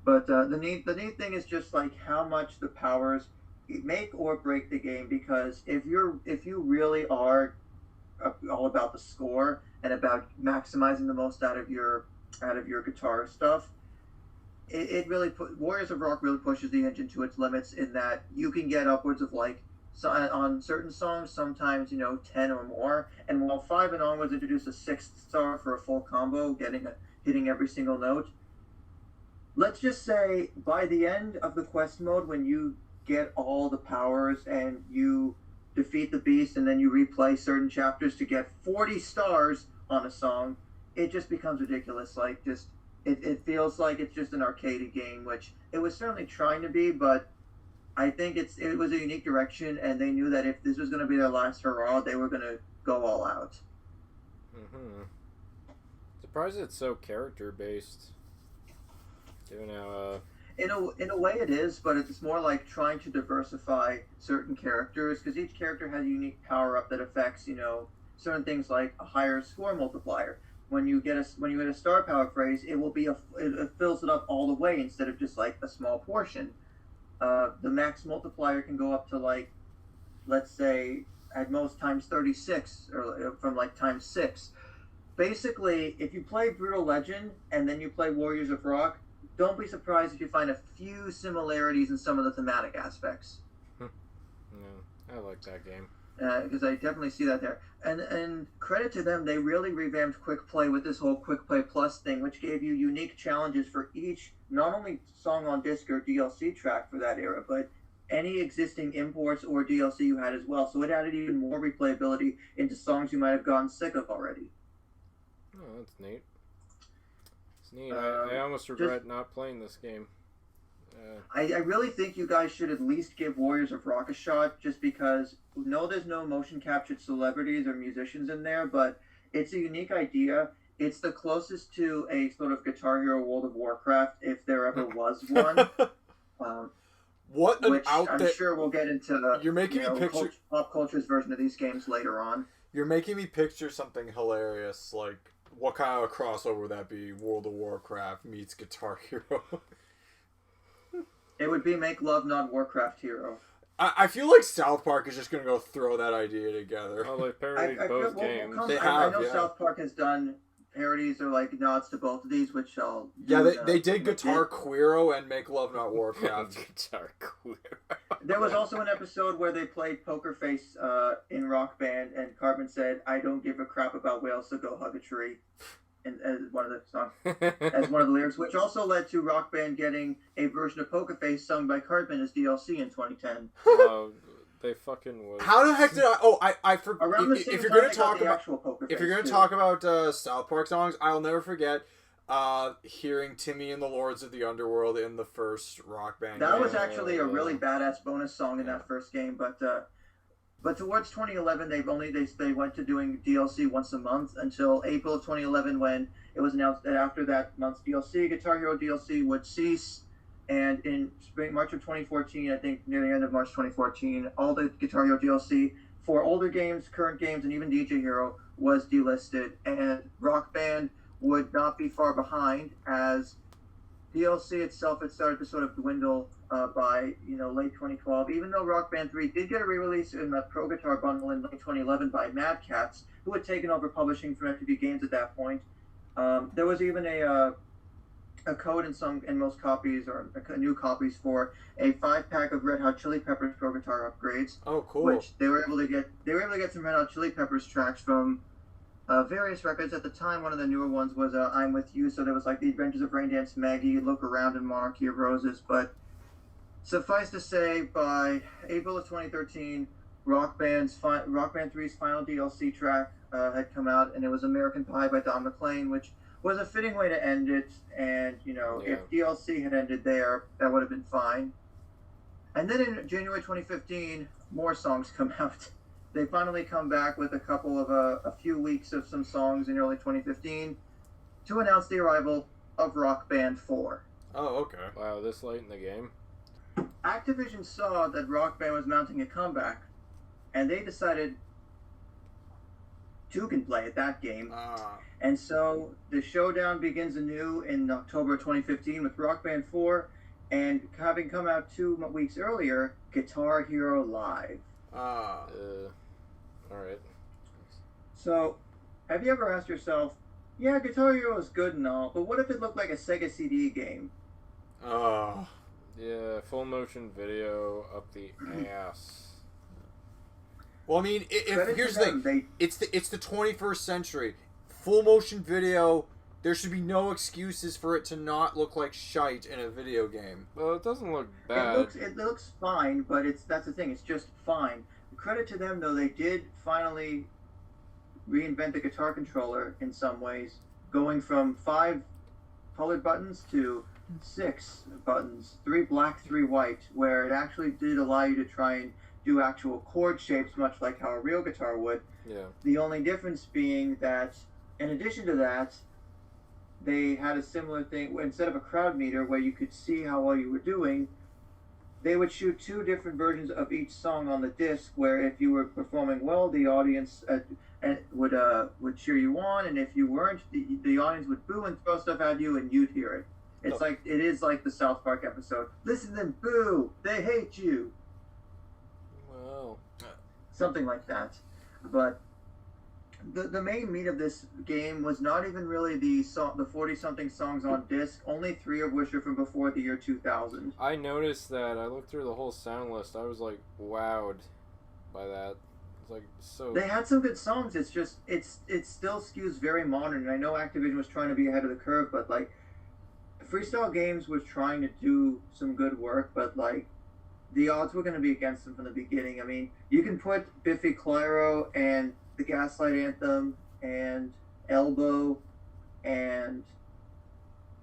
But the neat thing is just like how much the powers make or break the game, because if you really are all about the score and about maximizing the most out of your guitar stuff, it really Warriors of Rock really pushes the engine to its limits in that you can get upwards of like, so on certain songs, sometimes 10 or more, and while 5 and onwards introduce a 6th star for a full combo, hitting every single note. Let's just say by the end of the quest mode, when you get all the powers and you defeat the beast, and then you replay certain chapters to get 40 stars on a song, it just becomes ridiculous. Like it feels like it's just an arcade game, which it was certainly trying to be, but I think it was a unique direction, and they knew that if this was going to be their last hurrah, they were going to go all out. Surprised it's so character based. Given how in a way it is, but it's more like trying to diversify certain characters, because each character has a unique power up that affects certain things, like a higher score multiplier. When you get a star power phrase, it will be it fills it up all the way instead of just like a small portion. The max multiplier can go up to like, let's say at most times 36, or from like times 6. Basically, if you play Brutal Legend and then you play Warriors of Rock, don't be surprised if you find a few similarities in some of the thematic aspects. Yeah, I like that game. Because I definitely see that there. And credit to them, they really revamped Quick Play with this whole Quick Play Plus thing, which gave you unique challenges for each, not only song on disc or DLC track for that era, but any existing imports or DLC you had as well. So it added even more replayability into songs you might have gotten sick of already. Oh, that's neat. It's neat. I almost regret not playing this game. I really think you guys should at least give Warriors of Rock a shot, just because, no, there's no motion captured celebrities or musicians in there, but it's a unique idea. It's the closest to a sort of Guitar Hero World of Warcraft, if there ever was one. What an which I'm there. sure we'll get into You're making me picture pop culture's version of these games later on. You're making me picture something hilarious, like what kind of a crossover would that be? World of Warcraft meets Guitar Hero. It would be Make Love Not Warcraft Hero. I feel like South Park is just gonna go throw that idea together. Oh, they parodied both games. I know South Park has done parodies or like nods to both of these, which I'll they did Guitar Queero and Make Love Not Warcraft. Guitar Queero. There was also an episode where they played Poker Face in Rock Band, and Cartman said, "I don't give a crap about whales, so go hug a tree." As one of the songs, as one of the lyrics, which also led to Rock Band getting a version of Poker Face sung by Cartman as DLC in 2010. They fucking would. How the heck did I? Oh, I forgot. Around the same If you're time gonna talk about Poker Face, if you're gonna talk about South Park songs, I'll never forget hearing Timmy and the Lords of the Underworld in the first Rock Band. That game. was actually a really badass bonus song in that first game, but towards 2011, they went to doing DLC once a month until April of 2011, when it was announced that after that month's DLC, Guitar Hero DLC would cease. And in March of 2014, I think near the end of March 2014, all the Guitar Hero DLC for older games, current games, and even DJ Hero was delisted, and Rock Band would not be far behind, as DLC itself had started to sort of dwindle by late 2012. Even though Rock Band 3 did get a re-release in the Pro Guitar bundle in late 2011 by Mad Catz, who had taken over publishing from MTV Games at that point. There was even a code in most copies, or new copies, for a 5-pack of Red Hot Chili Peppers Pro Guitar upgrades. Oh, cool! Which they were able to get some Red Hot Chili Peppers tracks from various records. At the time, one of the newer ones was "I'm With You," so there was like The Adventures of Rain Dance Maggie, Look Around, and Monarchy of Roses. But suffice to say, by April of 2013, Rock Band 3's final DLC track had come out, and it was American Pie by Don McLean, which was a fitting way to end it. And if DLC had ended there, that would have been fine. And then in January 2015, more songs come out. They finally come back with a few weeks of some songs in early 2015 to announce the arrival of Rock Band 4. Oh, okay. Wow, this late in the game? Activision saw that Rock Band was mounting a comeback, and they decided two can play at that game. And so the showdown begins anew in October 2015 with Rock Band 4, and having come out 2 weeks earlier, Guitar Hero Live. Alright. So, have you ever asked yourself, yeah, Guitar Hero is good and all, but what if it looked like a Sega CD game? Yeah, full motion video up the ass. Well, I mean, here's the thing. It's the 21st century. Full motion video, there should be no excuses for it to not look like shite in a video game. Well, it doesn't look bad. It looks fine, but that's the thing. It's just fine. Credit to them, though, they did finally reinvent the guitar controller in some ways, going from 5 colored buttons to 6 buttons, 3 black, 3 white, where it actually did allow you to try and do actual chord shapes, much like how a real guitar would. Yeah. The only difference being that, in addition to that, they had a similar thing. Instead of a crowd meter where you could see how well you were doing, they would shoot 2 different versions of each song on the disc, where if you were performing well, the audience would cheer you on, and if you weren't, the audience would boo and throw stuff at you, and you'd hear it. It is like the South Park episode. Listen and boo! They hate you! Well, something like that. But the main meat of this game was not even really the 40-something songs on disc, only 3 of which are from before the year 2000. I noticed that. I looked through the whole sound list. I was like wowed by that. It's like so. They had some good songs. It's just it still skews very modern. And I know Activision was trying to be ahead of the curve, but like Freestyle Games was trying to do some good work, but like the odds were going to be against them from the beginning. I mean, you can put Biffy Clyro and the Gaslight Anthem and Elbow and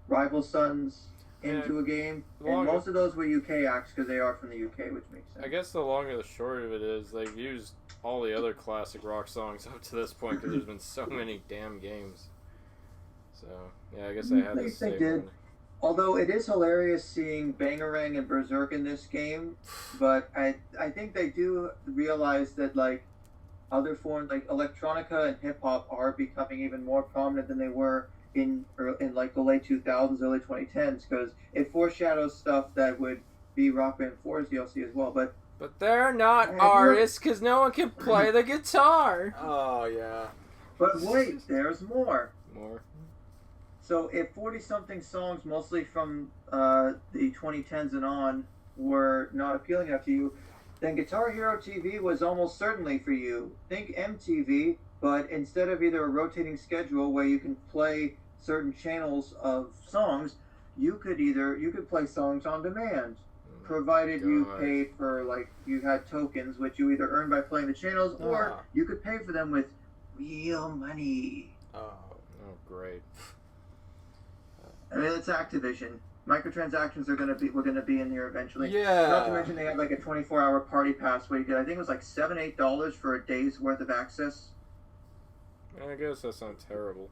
Rival Sons into a game, and most of those were UK acts because they are from the UK, which makes sense. I guess the long and the short of it is they've used all the other classic rock songs up to this point because there's been so many damn games. So yeah, I guess I had to say they did. Although it is hilarious seeing Bangarang and Berserk in this game, but I think they do realize that like other forms like electronica and hip hop are becoming even more prominent than they were in like the late 2000s, early 2010s, because it foreshadows stuff that would be Rock Band 4's DLC as well. But they're not artists because no one can play the guitar. Oh yeah. But wait, there's more. More. So if 40-something songs, mostly from the 2010s and on, were not appealing enough to you, then Guitar Hero TV was almost certainly for you. Think MTV, but instead of either a rotating schedule where you can play certain channels of songs, you could play songs on demand, provided you paid for, like, you had tokens, which you either earned by playing the channels, or you could pay for them with real money. Oh, great. I mean, it's Activision. Microtransactions we're gonna be in here eventually. Yeah. Not to mention they have like a 24-hour party pass where you get, I think it was like $7-8 for a day's worth of access. I guess that's not terrible.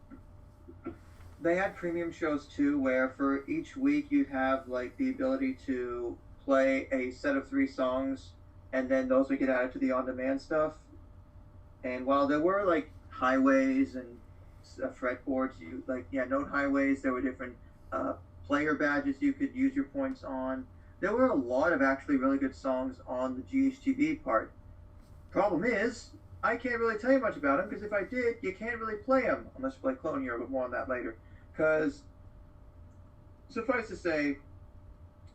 They had premium shows too, where for each week you'd have like the ability to play a set of 3 songs, and then those would get added to the on-demand stuff. And while there were like highways and fretboards, note highways, there were different player badges you could use your points on. There were a lot of actually really good songs on the GHTV part. Problem is, I can't really tell you much about them, because if I did, you can't really play them unless you play Clone Hero, but more on that later. Because, suffice to say,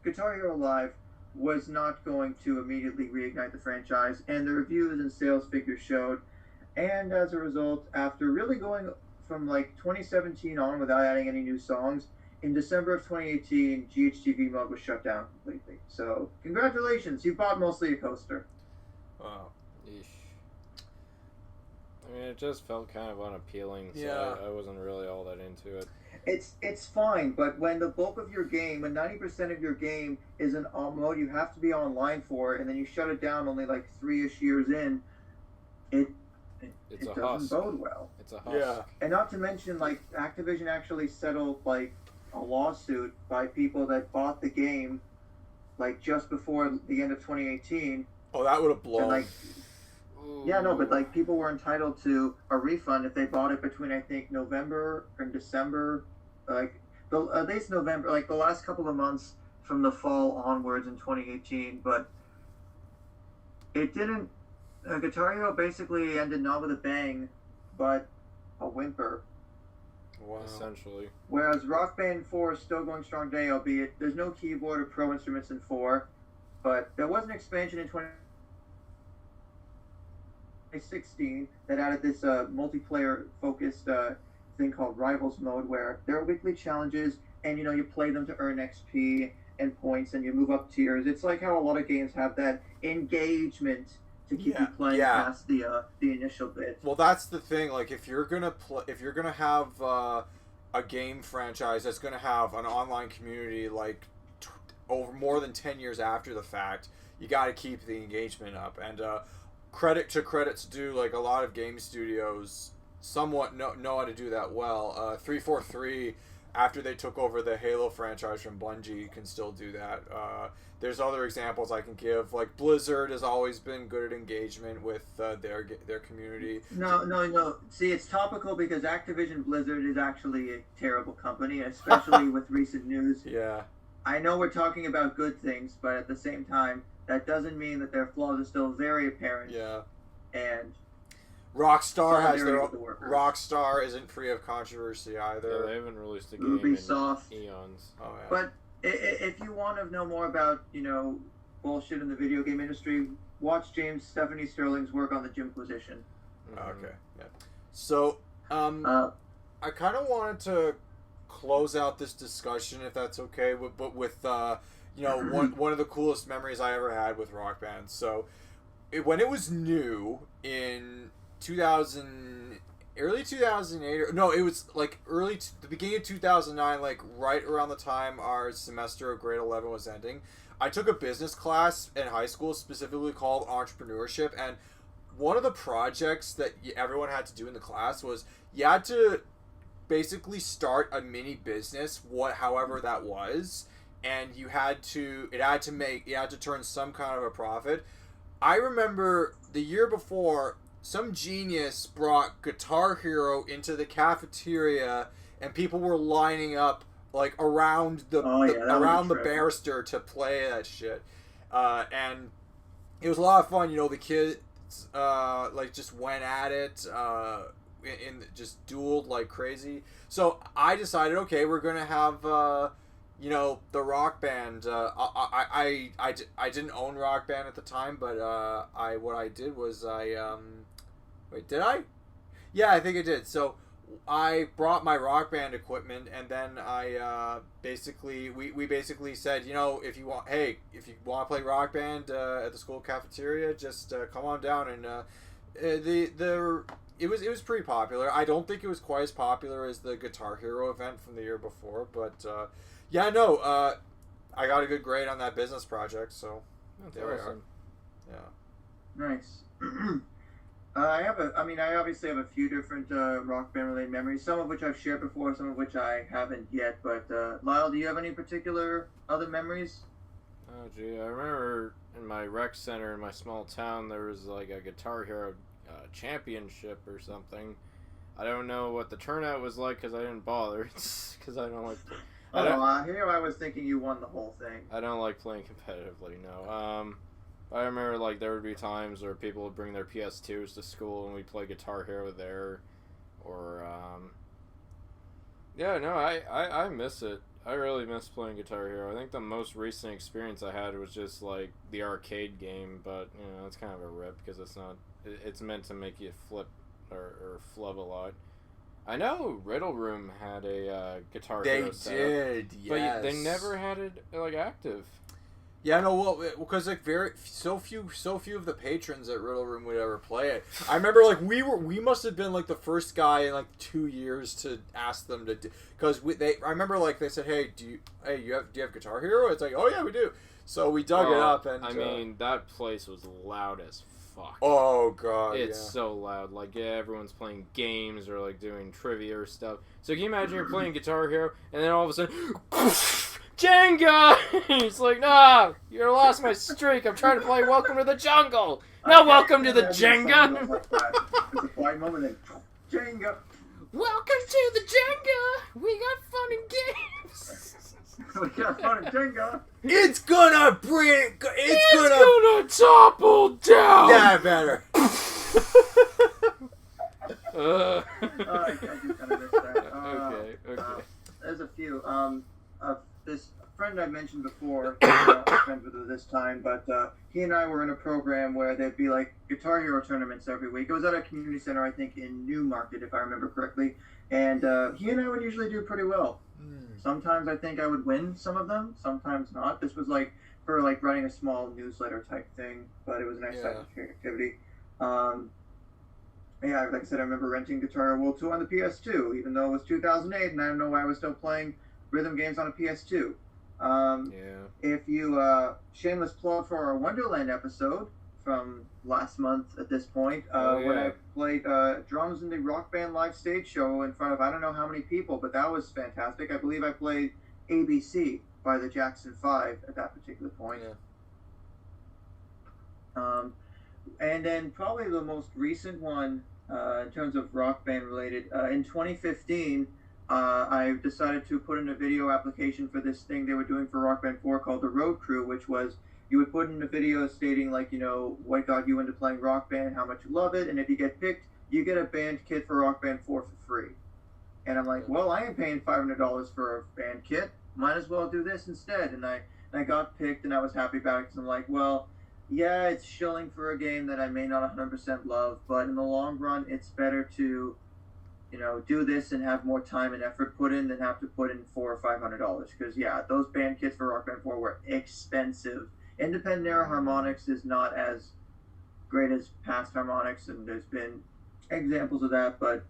Guitar Hero Live was not going to immediately reignite the franchise, and the reviews and sales figures showed. And as a result, after really going from like 2017 on without adding any new songs, in December of 2018, GHTV mode was shut down completely. So, congratulations, you bought mostly a coaster. Wow. Yeesh. I mean, it just felt kind of unappealing, so Yeah. I wasn't really all that into it. It's fine, but when the bulk of your game, when 90% of your game is an mode you have to be online for, and then you shut it down only like 3-ish years in, it doesn't bode well. It's a husk. Yeah. And not to mention, like, Activision actually settled, like, a lawsuit by people that bought the game, like, just before the end of 2018. Oh, that would have blown. And, like, yeah, no, but, like, people were entitled to a refund if they bought it between, I think, November and December. Like, at least November, like, the last couple of months from the fall onwards in 2018. But it didn't... Guitar Hero basically ended not with a bang, but a whimper. Wow. Essentially. Whereas Rock Band 4 is still going strong today, albeit there's no keyboard or pro instruments in 4, but there was an expansion in 2016 that added this multiplayer-focused thing called Rivals Mode, where there are weekly challenges, and you play them to earn XP and points, and you move up tiers. It's like how a lot of games have that engagement to keep you playing past the initial bit. Well, that's the thing. Like, if you're gonna have a game franchise that's gonna have an online community like over more than 10 years after the fact, you got to keep the engagement up. And credit's due. Like, a lot of game studios somewhat know how to do that well. 343, after they took over the Halo franchise from Bungie, can still do that. There's other examples I can give. Like, Blizzard has always been good at engagement with their community. No. See, it's topical because Activision Blizzard is actually a terrible company, especially with recent news. Yeah. I know we're talking about good things, but at the same time, that doesn't mean that their flaws are still very apparent. Yeah. And Rockstar Rockstar isn't free of controversy either. Yeah, they haven't released a game Ubisoft. in eons. Oh, yeah. But if you want to know more about, bullshit in the video game industry, watch James Stephanie Sterling's work on the Jimquisition. Okay. Yeah. So, I kind of wanted to close out this discussion, if that's okay, but with one of the coolest memories I ever had with Rock Band. So, when it was new in early 2008, it was like the beginning of 2009, like right around the time our semester of grade 11 was ending. I took a business class in high school specifically called entrepreneurship, and one of the projects that everyone had to do in the class was you had to basically start a mini business, however that was, and you had to turn some kind of a profit. I remember the year before, some genius brought Guitar Hero into the cafeteria, and people were lining up like around around the barister to play that shit, and it was a lot of fun. You know, the kids like just went at it, just dueled like crazy. So I decided, okay, we're gonna have you know, the Rock Band. I didn't own Rock Band at the time, but what I did was wait, did I? Yeah, I think I did. So I brought my Rock Band equipment, and then I we basically said, you know, if you want to play Rock Band at the school cafeteria, just come on down. And it was pretty popular. I don't think it was quite as popular as the Guitar Hero event from the year before, but yeah, no, I got a good grade on that business project, so there we are. Yeah. Nice. I obviously have a few different Rock Band related memories, some of which I've shared before, some of which I haven't yet. But Lyle, do you have any particular other memories? Oh, gee, I remember in my rec center in my small town, there was like a Guitar Hero championship or something. I don't know what the turnout was like because I didn't bother. Because I don't like. Here I was thinking you won the whole thing. I don't like playing competitively. No. I remember like there would be times where people would bring their PS2s to school and we'd play Guitar Hero there, or yeah, no, I miss it. I really miss playing Guitar Hero. I think the most recent experience I had was just like the arcade game, but you know it's kind of a rip because it's meant to make you flip or flub a lot. I know Riddle Room had a Guitar Hero setup. They did, yes. But they never had it like active. Yeah, no, well, because like so few of the patrons at Riddle Room would ever play it. I remember like we must have been like the first guy in like 2 years to ask them to, because I remember like they said, hey, do you have Guitar Hero? It's like, oh yeah, we do. So we dug it up, and I mean that place was loud as fuck. Oh god, it's so loud. Like everyone's playing games or like doing trivia or stuff. So can you imagine you're playing Guitar Hero and then all of a sudden. Jenga! He's like, nah, you lost my streak. I'm trying to play Welcome to the Jungle. No, Welcome to the Jenga. There's a quiet moment and Jenga. Welcome to the Jenga. We got fun and games. We got fun and Jenga. It's gonna break. It's gonna topple down. Yeah, better. I do kind of miss that. Okay. There's a few. This friend I mentioned before, I'm friends with her this time, but he and I were in a program where there'd be like Guitar Hero tournaments every week. It was at a community center, I think, in Newmarket, if I remember correctly. And he and I would usually do pretty well. Sometimes I think I would win some of them, sometimes not. This was like for like running a small newsletter type thing, but it was a nice type of activity. Yeah, like I said, I remember renting Guitar Hero World Tour on the PS2, even though it was 2008, and I don't know why I was still playing rhythm games on a PS2. If you shameless plug for our Wonderland episode from last month at this point, when I played drums in the Rock Band live stage show in front of I don't know how many people, but that was fantastic. I believe I played ABC by the Jackson 5 at that particular point. And then probably the most recent one in terms of Rock Band related, in 2015, I decided to put in a video application for this thing they were doing for Rock Band 4 called the Road Crew, which was you would put in a video stating like, you know, what got you into playing Rock Band, how much you love it, and if you get picked, you get a band kit for Rock Band 4 for free. And I'm like, well, I am paying $500 for a band kit, might as well do this instead. And I got picked, and I was happy about it because I'm like, well, yeah, it's shilling for a game that I may not 100% love, but in the long run, it's better to, you know, do this and have more time and effort put in than have to put in $400 or $500. Because yeah, those band kits for Rock Band 4 were expensive. Independent era harmonics is not as great as past harmonics, and there's been examples of that. But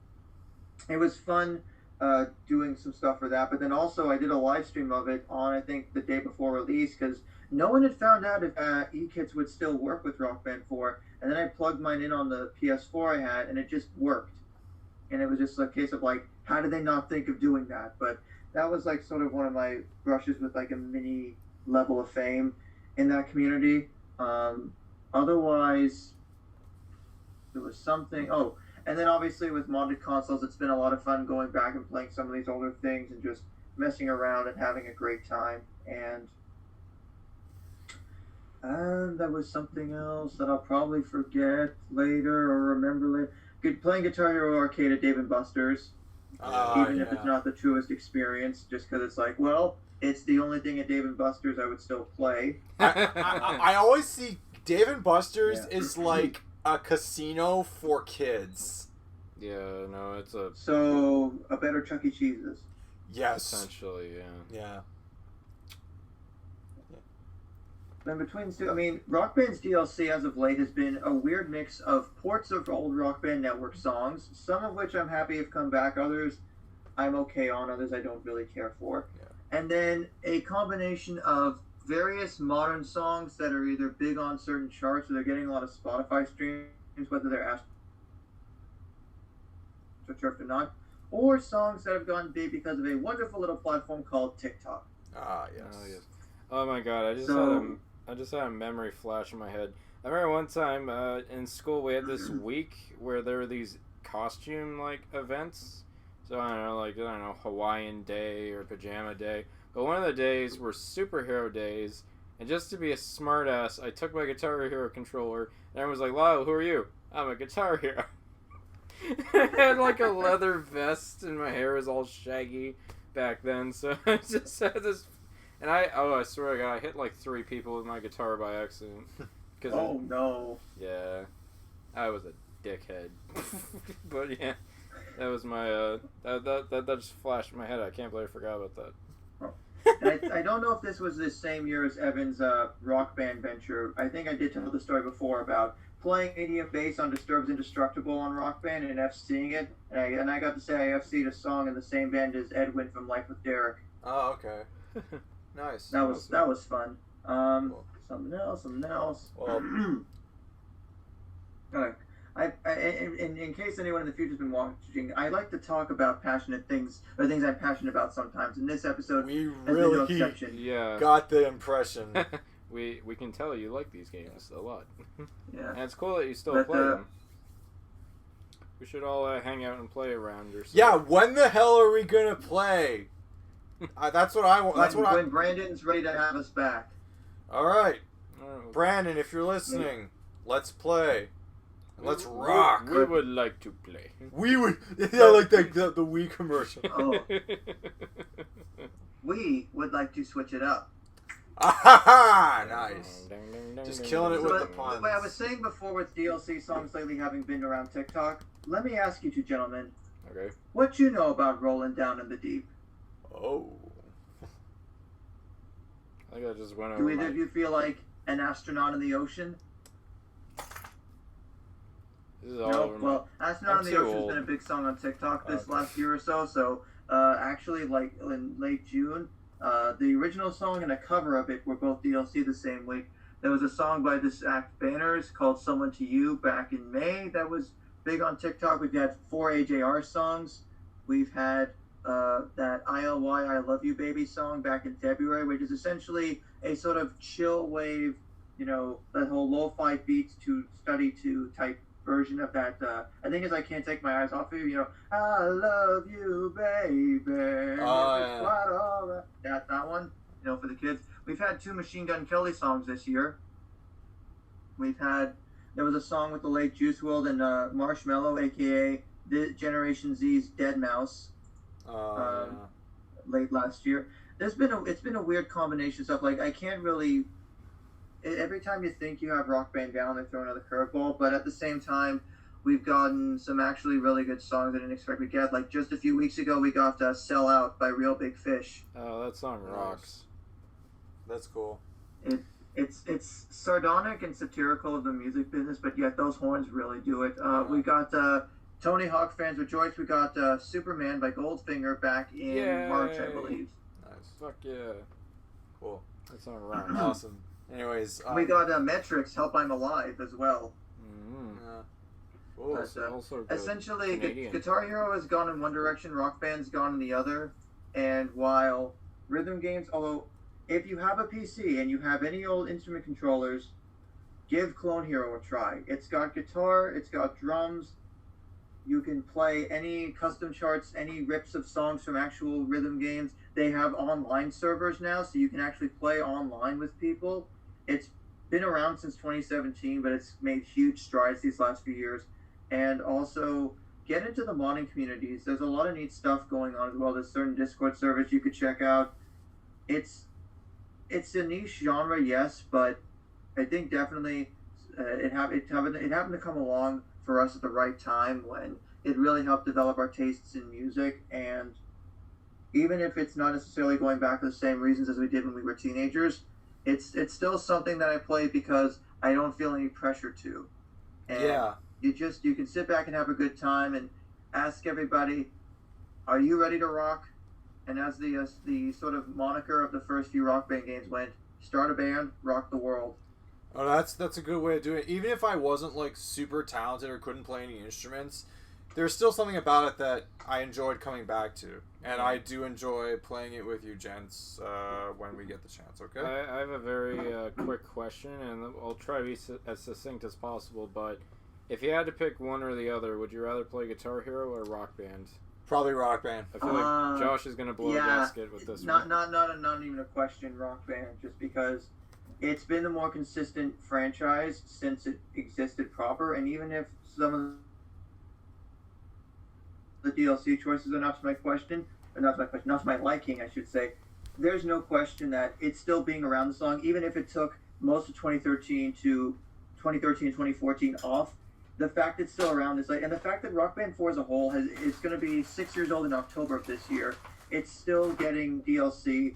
it was fun doing some stuff for that. But then also I did a live stream of it on I think the day before release because no one had found out if e-kits would still work with Rock Band 4. And then I plugged mine in on the PS4 I had, and it just worked. And it was just a case of like, how did they not think of doing that? But that was like sort of one of my brushes with like a mini level of fame in that community. Otherwise, There was something. Oh, and then obviously with modded consoles, it's been a lot of fun going back and playing some of these older things and just messing around and having a great time. And there was something else that I'll probably forget later or remember later. Playing Guitar Hero Arcade at Dave & Buster's, even if it's not the truest experience, just because it's like, well, it's the only thing at Dave & Buster's I would still play. I always see Dave & Buster's is like a casino for kids. Yeah, no, it's a... So, a better Chuck E. Cheese's. Yes. Essentially, yeah. Yeah. In between, I mean, Rock Band's DLC as of late has been a weird mix of ports of old Rock Band Network songs, some of which I'm happy have come back, others I'm okay on, others I don't really care for. Yeah. And then a combination of various modern songs that are either big on certain charts or they're getting a lot of Spotify streams, whether they're asked to chart or not, or songs that have gone big because of a wonderful little platform called TikTok. Ah, yes. Oh, yes. Oh my god, I just had a memory flash in my head. I remember one time in school we had this week where there were these costume events. So I don't know, Hawaiian Day or Pajama Day. But one of the days were superhero days, and just to be a smartass, I took my Guitar Hero controller, and everyone was like, "Lyle, who are you?" "I'm a Guitar Hero." I had a leather vest, and my hair was all shaggy back then, so I just had this. And I swear to God, I hit 3 people with my guitar by accident. No. Yeah. I was a dickhead. But yeah, that was my, that just flashed in my head. I can't believe I forgot about that. And I don't know if this was the same year as Evan's Rock Band venture. I think I did tell the story before about playing ADF bass on Disturbed's Indestructible on Rock Band and FCing it. And I got to say I FC'd a song in the same band as Edwin from Life with Derek. Oh, okay. Nice. That was fun. Cool. Something else. Well, in case anyone in the future has been watching, I like to talk about passionate things or things I'm passionate about sometimes. In this episode, we has been really no exception. got the impression. we can tell you like these games a lot. Yeah. And it's cool that you still play them. We should all hang out and play around or something. Yeah, when the hell are we gonna play? That's what I want. When Brandon's ready to have us back. All right, Brandon, if you're listening, let's play. Let's rock. We would like to play. We would. Yeah, like the Wii commercial. Oh. We would like to switch it up. Ah, nice. Just killing it with the puns. But I was saying before with DLC songs lately having been around TikTok, let me ask you two gentlemen. Okay. What you know about Rolling Down in the Deep? Oh. I think I just went over. Do either of you feel like an astronaut in the ocean? This is all No. over Well, Astronaut in the Ocean has been a big song on TikTok this last year or so. So, actually, in late June, the original song and a cover of it were both DLC the same week. There was a song by this act Banners called "Someone to You" back in May that was big on TikTok. We've had 4 AJR songs. We've had that ILY I Love You Baby song back in February, which is essentially a sort of chill wave, that whole lo-fi beats to study to type version of that. I think it's I Can't Take My Eyes Off of You, I love you, baby. Oh, yeah. That one, for the kids. We've had 2 Machine Gun Kelly songs this year. There was a song with the late Juice WRLD and Marshmello, aka Generation Z's Dead Mouse. Late last year. It's been a weird combination of stuff. I can't really. Every time you think you have Rock Band down, they throw another curveball. But at the same time, we've gotten some actually really good songs I didn't expect we'd get. Like just a few weeks ago, we got "Sell Out" by Real Big Fish. Oh, that song rocks. That's cool. It's sardonic and satirical of the music business, but yet those horns really do it. We got Tony Hawk fans rejoice. We got Superman by Goldfinger back in March, I believe. Nice. Fuck yeah. Cool. That song rocks. Awesome. Anyways, we got Metrics, "Help I'm Alive" as well. Cool. Also essentially, Canadian. Guitar Hero has gone in one direction, Rock Band's gone in the other, and while rhythm games, although if you have a PC and you have any old instrument controllers, give Clone Hero a try. It's got guitar, it's got drums. You can play any custom charts, any rips of songs from actual rhythm games. They have online servers now, so you can actually play online with people. It's been around since 2017, but it's made huge strides these last few years. And also, get into the modding communities. There's a lot of neat stuff going on as well. There's certain Discord servers you could check out. It's a niche genre, yes, but I think definitely it happened to come along for us at the right time when it really helped develop our tastes in music. And even if it's not necessarily going back to the same reasons as we did when we were teenagers, it's still something that I play because I don't feel any pressure to. And Yeah. you can sit back and have a good time and ask everybody, are you ready to rock? And as the sort of moniker of the first few Rock Band games went, start a band, rock the world. Oh, that's a good way of doing it. Even if I wasn't like super talented or couldn't play any instruments, there's still something about it that I enjoyed coming back to, and I do enjoy playing it with you, gents, when we get the chance. Okay. I have a very quick question, and I'll try to be as succinct as possible. But if you had to pick one or the other, would you rather play Guitar Hero or Rock Band? Probably Rock Band. I feel like Josh is gonna blow a gasket with this one. Not even a question. Rock Band, just because it's been the more consistent franchise since it existed proper, and even if some of the DLC choices are not to my liking, I should say, there's no question that it's still being around the song, even if it took most of 2013 and 2014 off. The fact it's still around is and the fact that Rock Band 4 as a whole is going to be 6 years old in October of this year. It's still getting DLC.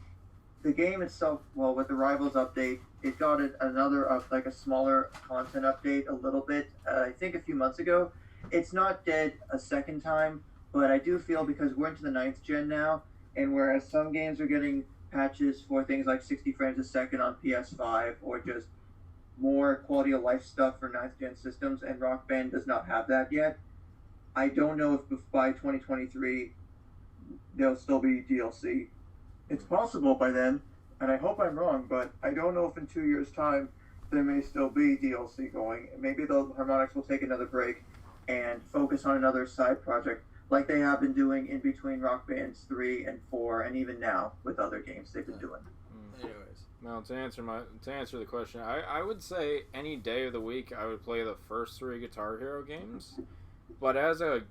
The game itself, well, with the Rivals update, it got another a smaller content update a little bit. I think a few months ago. It's not dead a second time, but I do feel because we're into the 9th gen now, and whereas some games are getting patches for things like 60 frames a second on PS5 or just more quality of life stuff for 9th gen systems, and Rock Band does not have that yet. I don't know if by 2023 there'll still be DLC. It's possible by then, and I hope I'm wrong, but I don't know if in 2 years' time there may still be DLC going. Maybe the Harmonix will take another break and focus on another side project like they have been doing in between Rock Bands 3 and 4, and even now with other games they've been doing. Anyways. Now, to answer the question, I would say any day of the week I would play the first 3 Guitar Hero games, but as a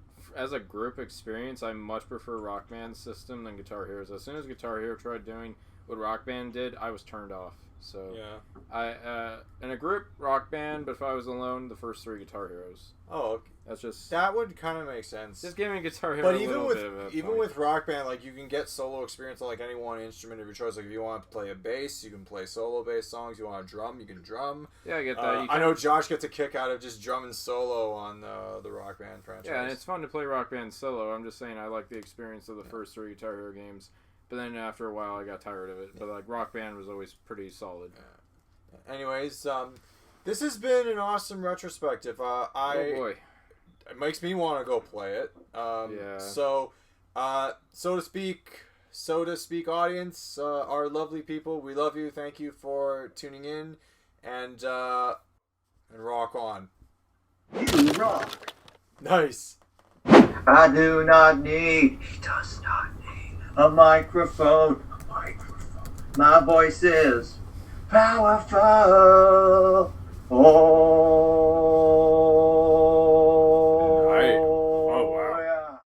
group experience, I much prefer Rock Band's system than Guitar Hero's. As soon as Guitar Hero tried doing what Rock Band did, I was turned off. So yeah, in a group, Rock Band, but if I was alone, the first 3 Guitar Heroes. Oh, okay. That's just that would kind of make sense. Just give me Guitar Hero. But even with Rock Band, like you can get solo experience on like any one instrument of your choice. Like if you want to play a bass, you can play solo bass songs. You want to drum, you can drum. Yeah, I get that. I know Josh gets a kick out of just drumming solo on the Rock Band franchise. Yeah, and it's fun to play Rock Band solo. I'm just saying I like the experience of the first 3 Guitar Hero games. But then after a while, I got tired of it. But like Rock Band was always pretty solid. Yeah. Anyways, this has been an awesome retrospective. Oh boy. It makes me want to go play it. Yeah. So to speak, audience, our lovely people, we love you. Thank you for tuning in, and rock on. You rock. Nice. I do not need. He does not need a microphone. My voice is powerful. Oh.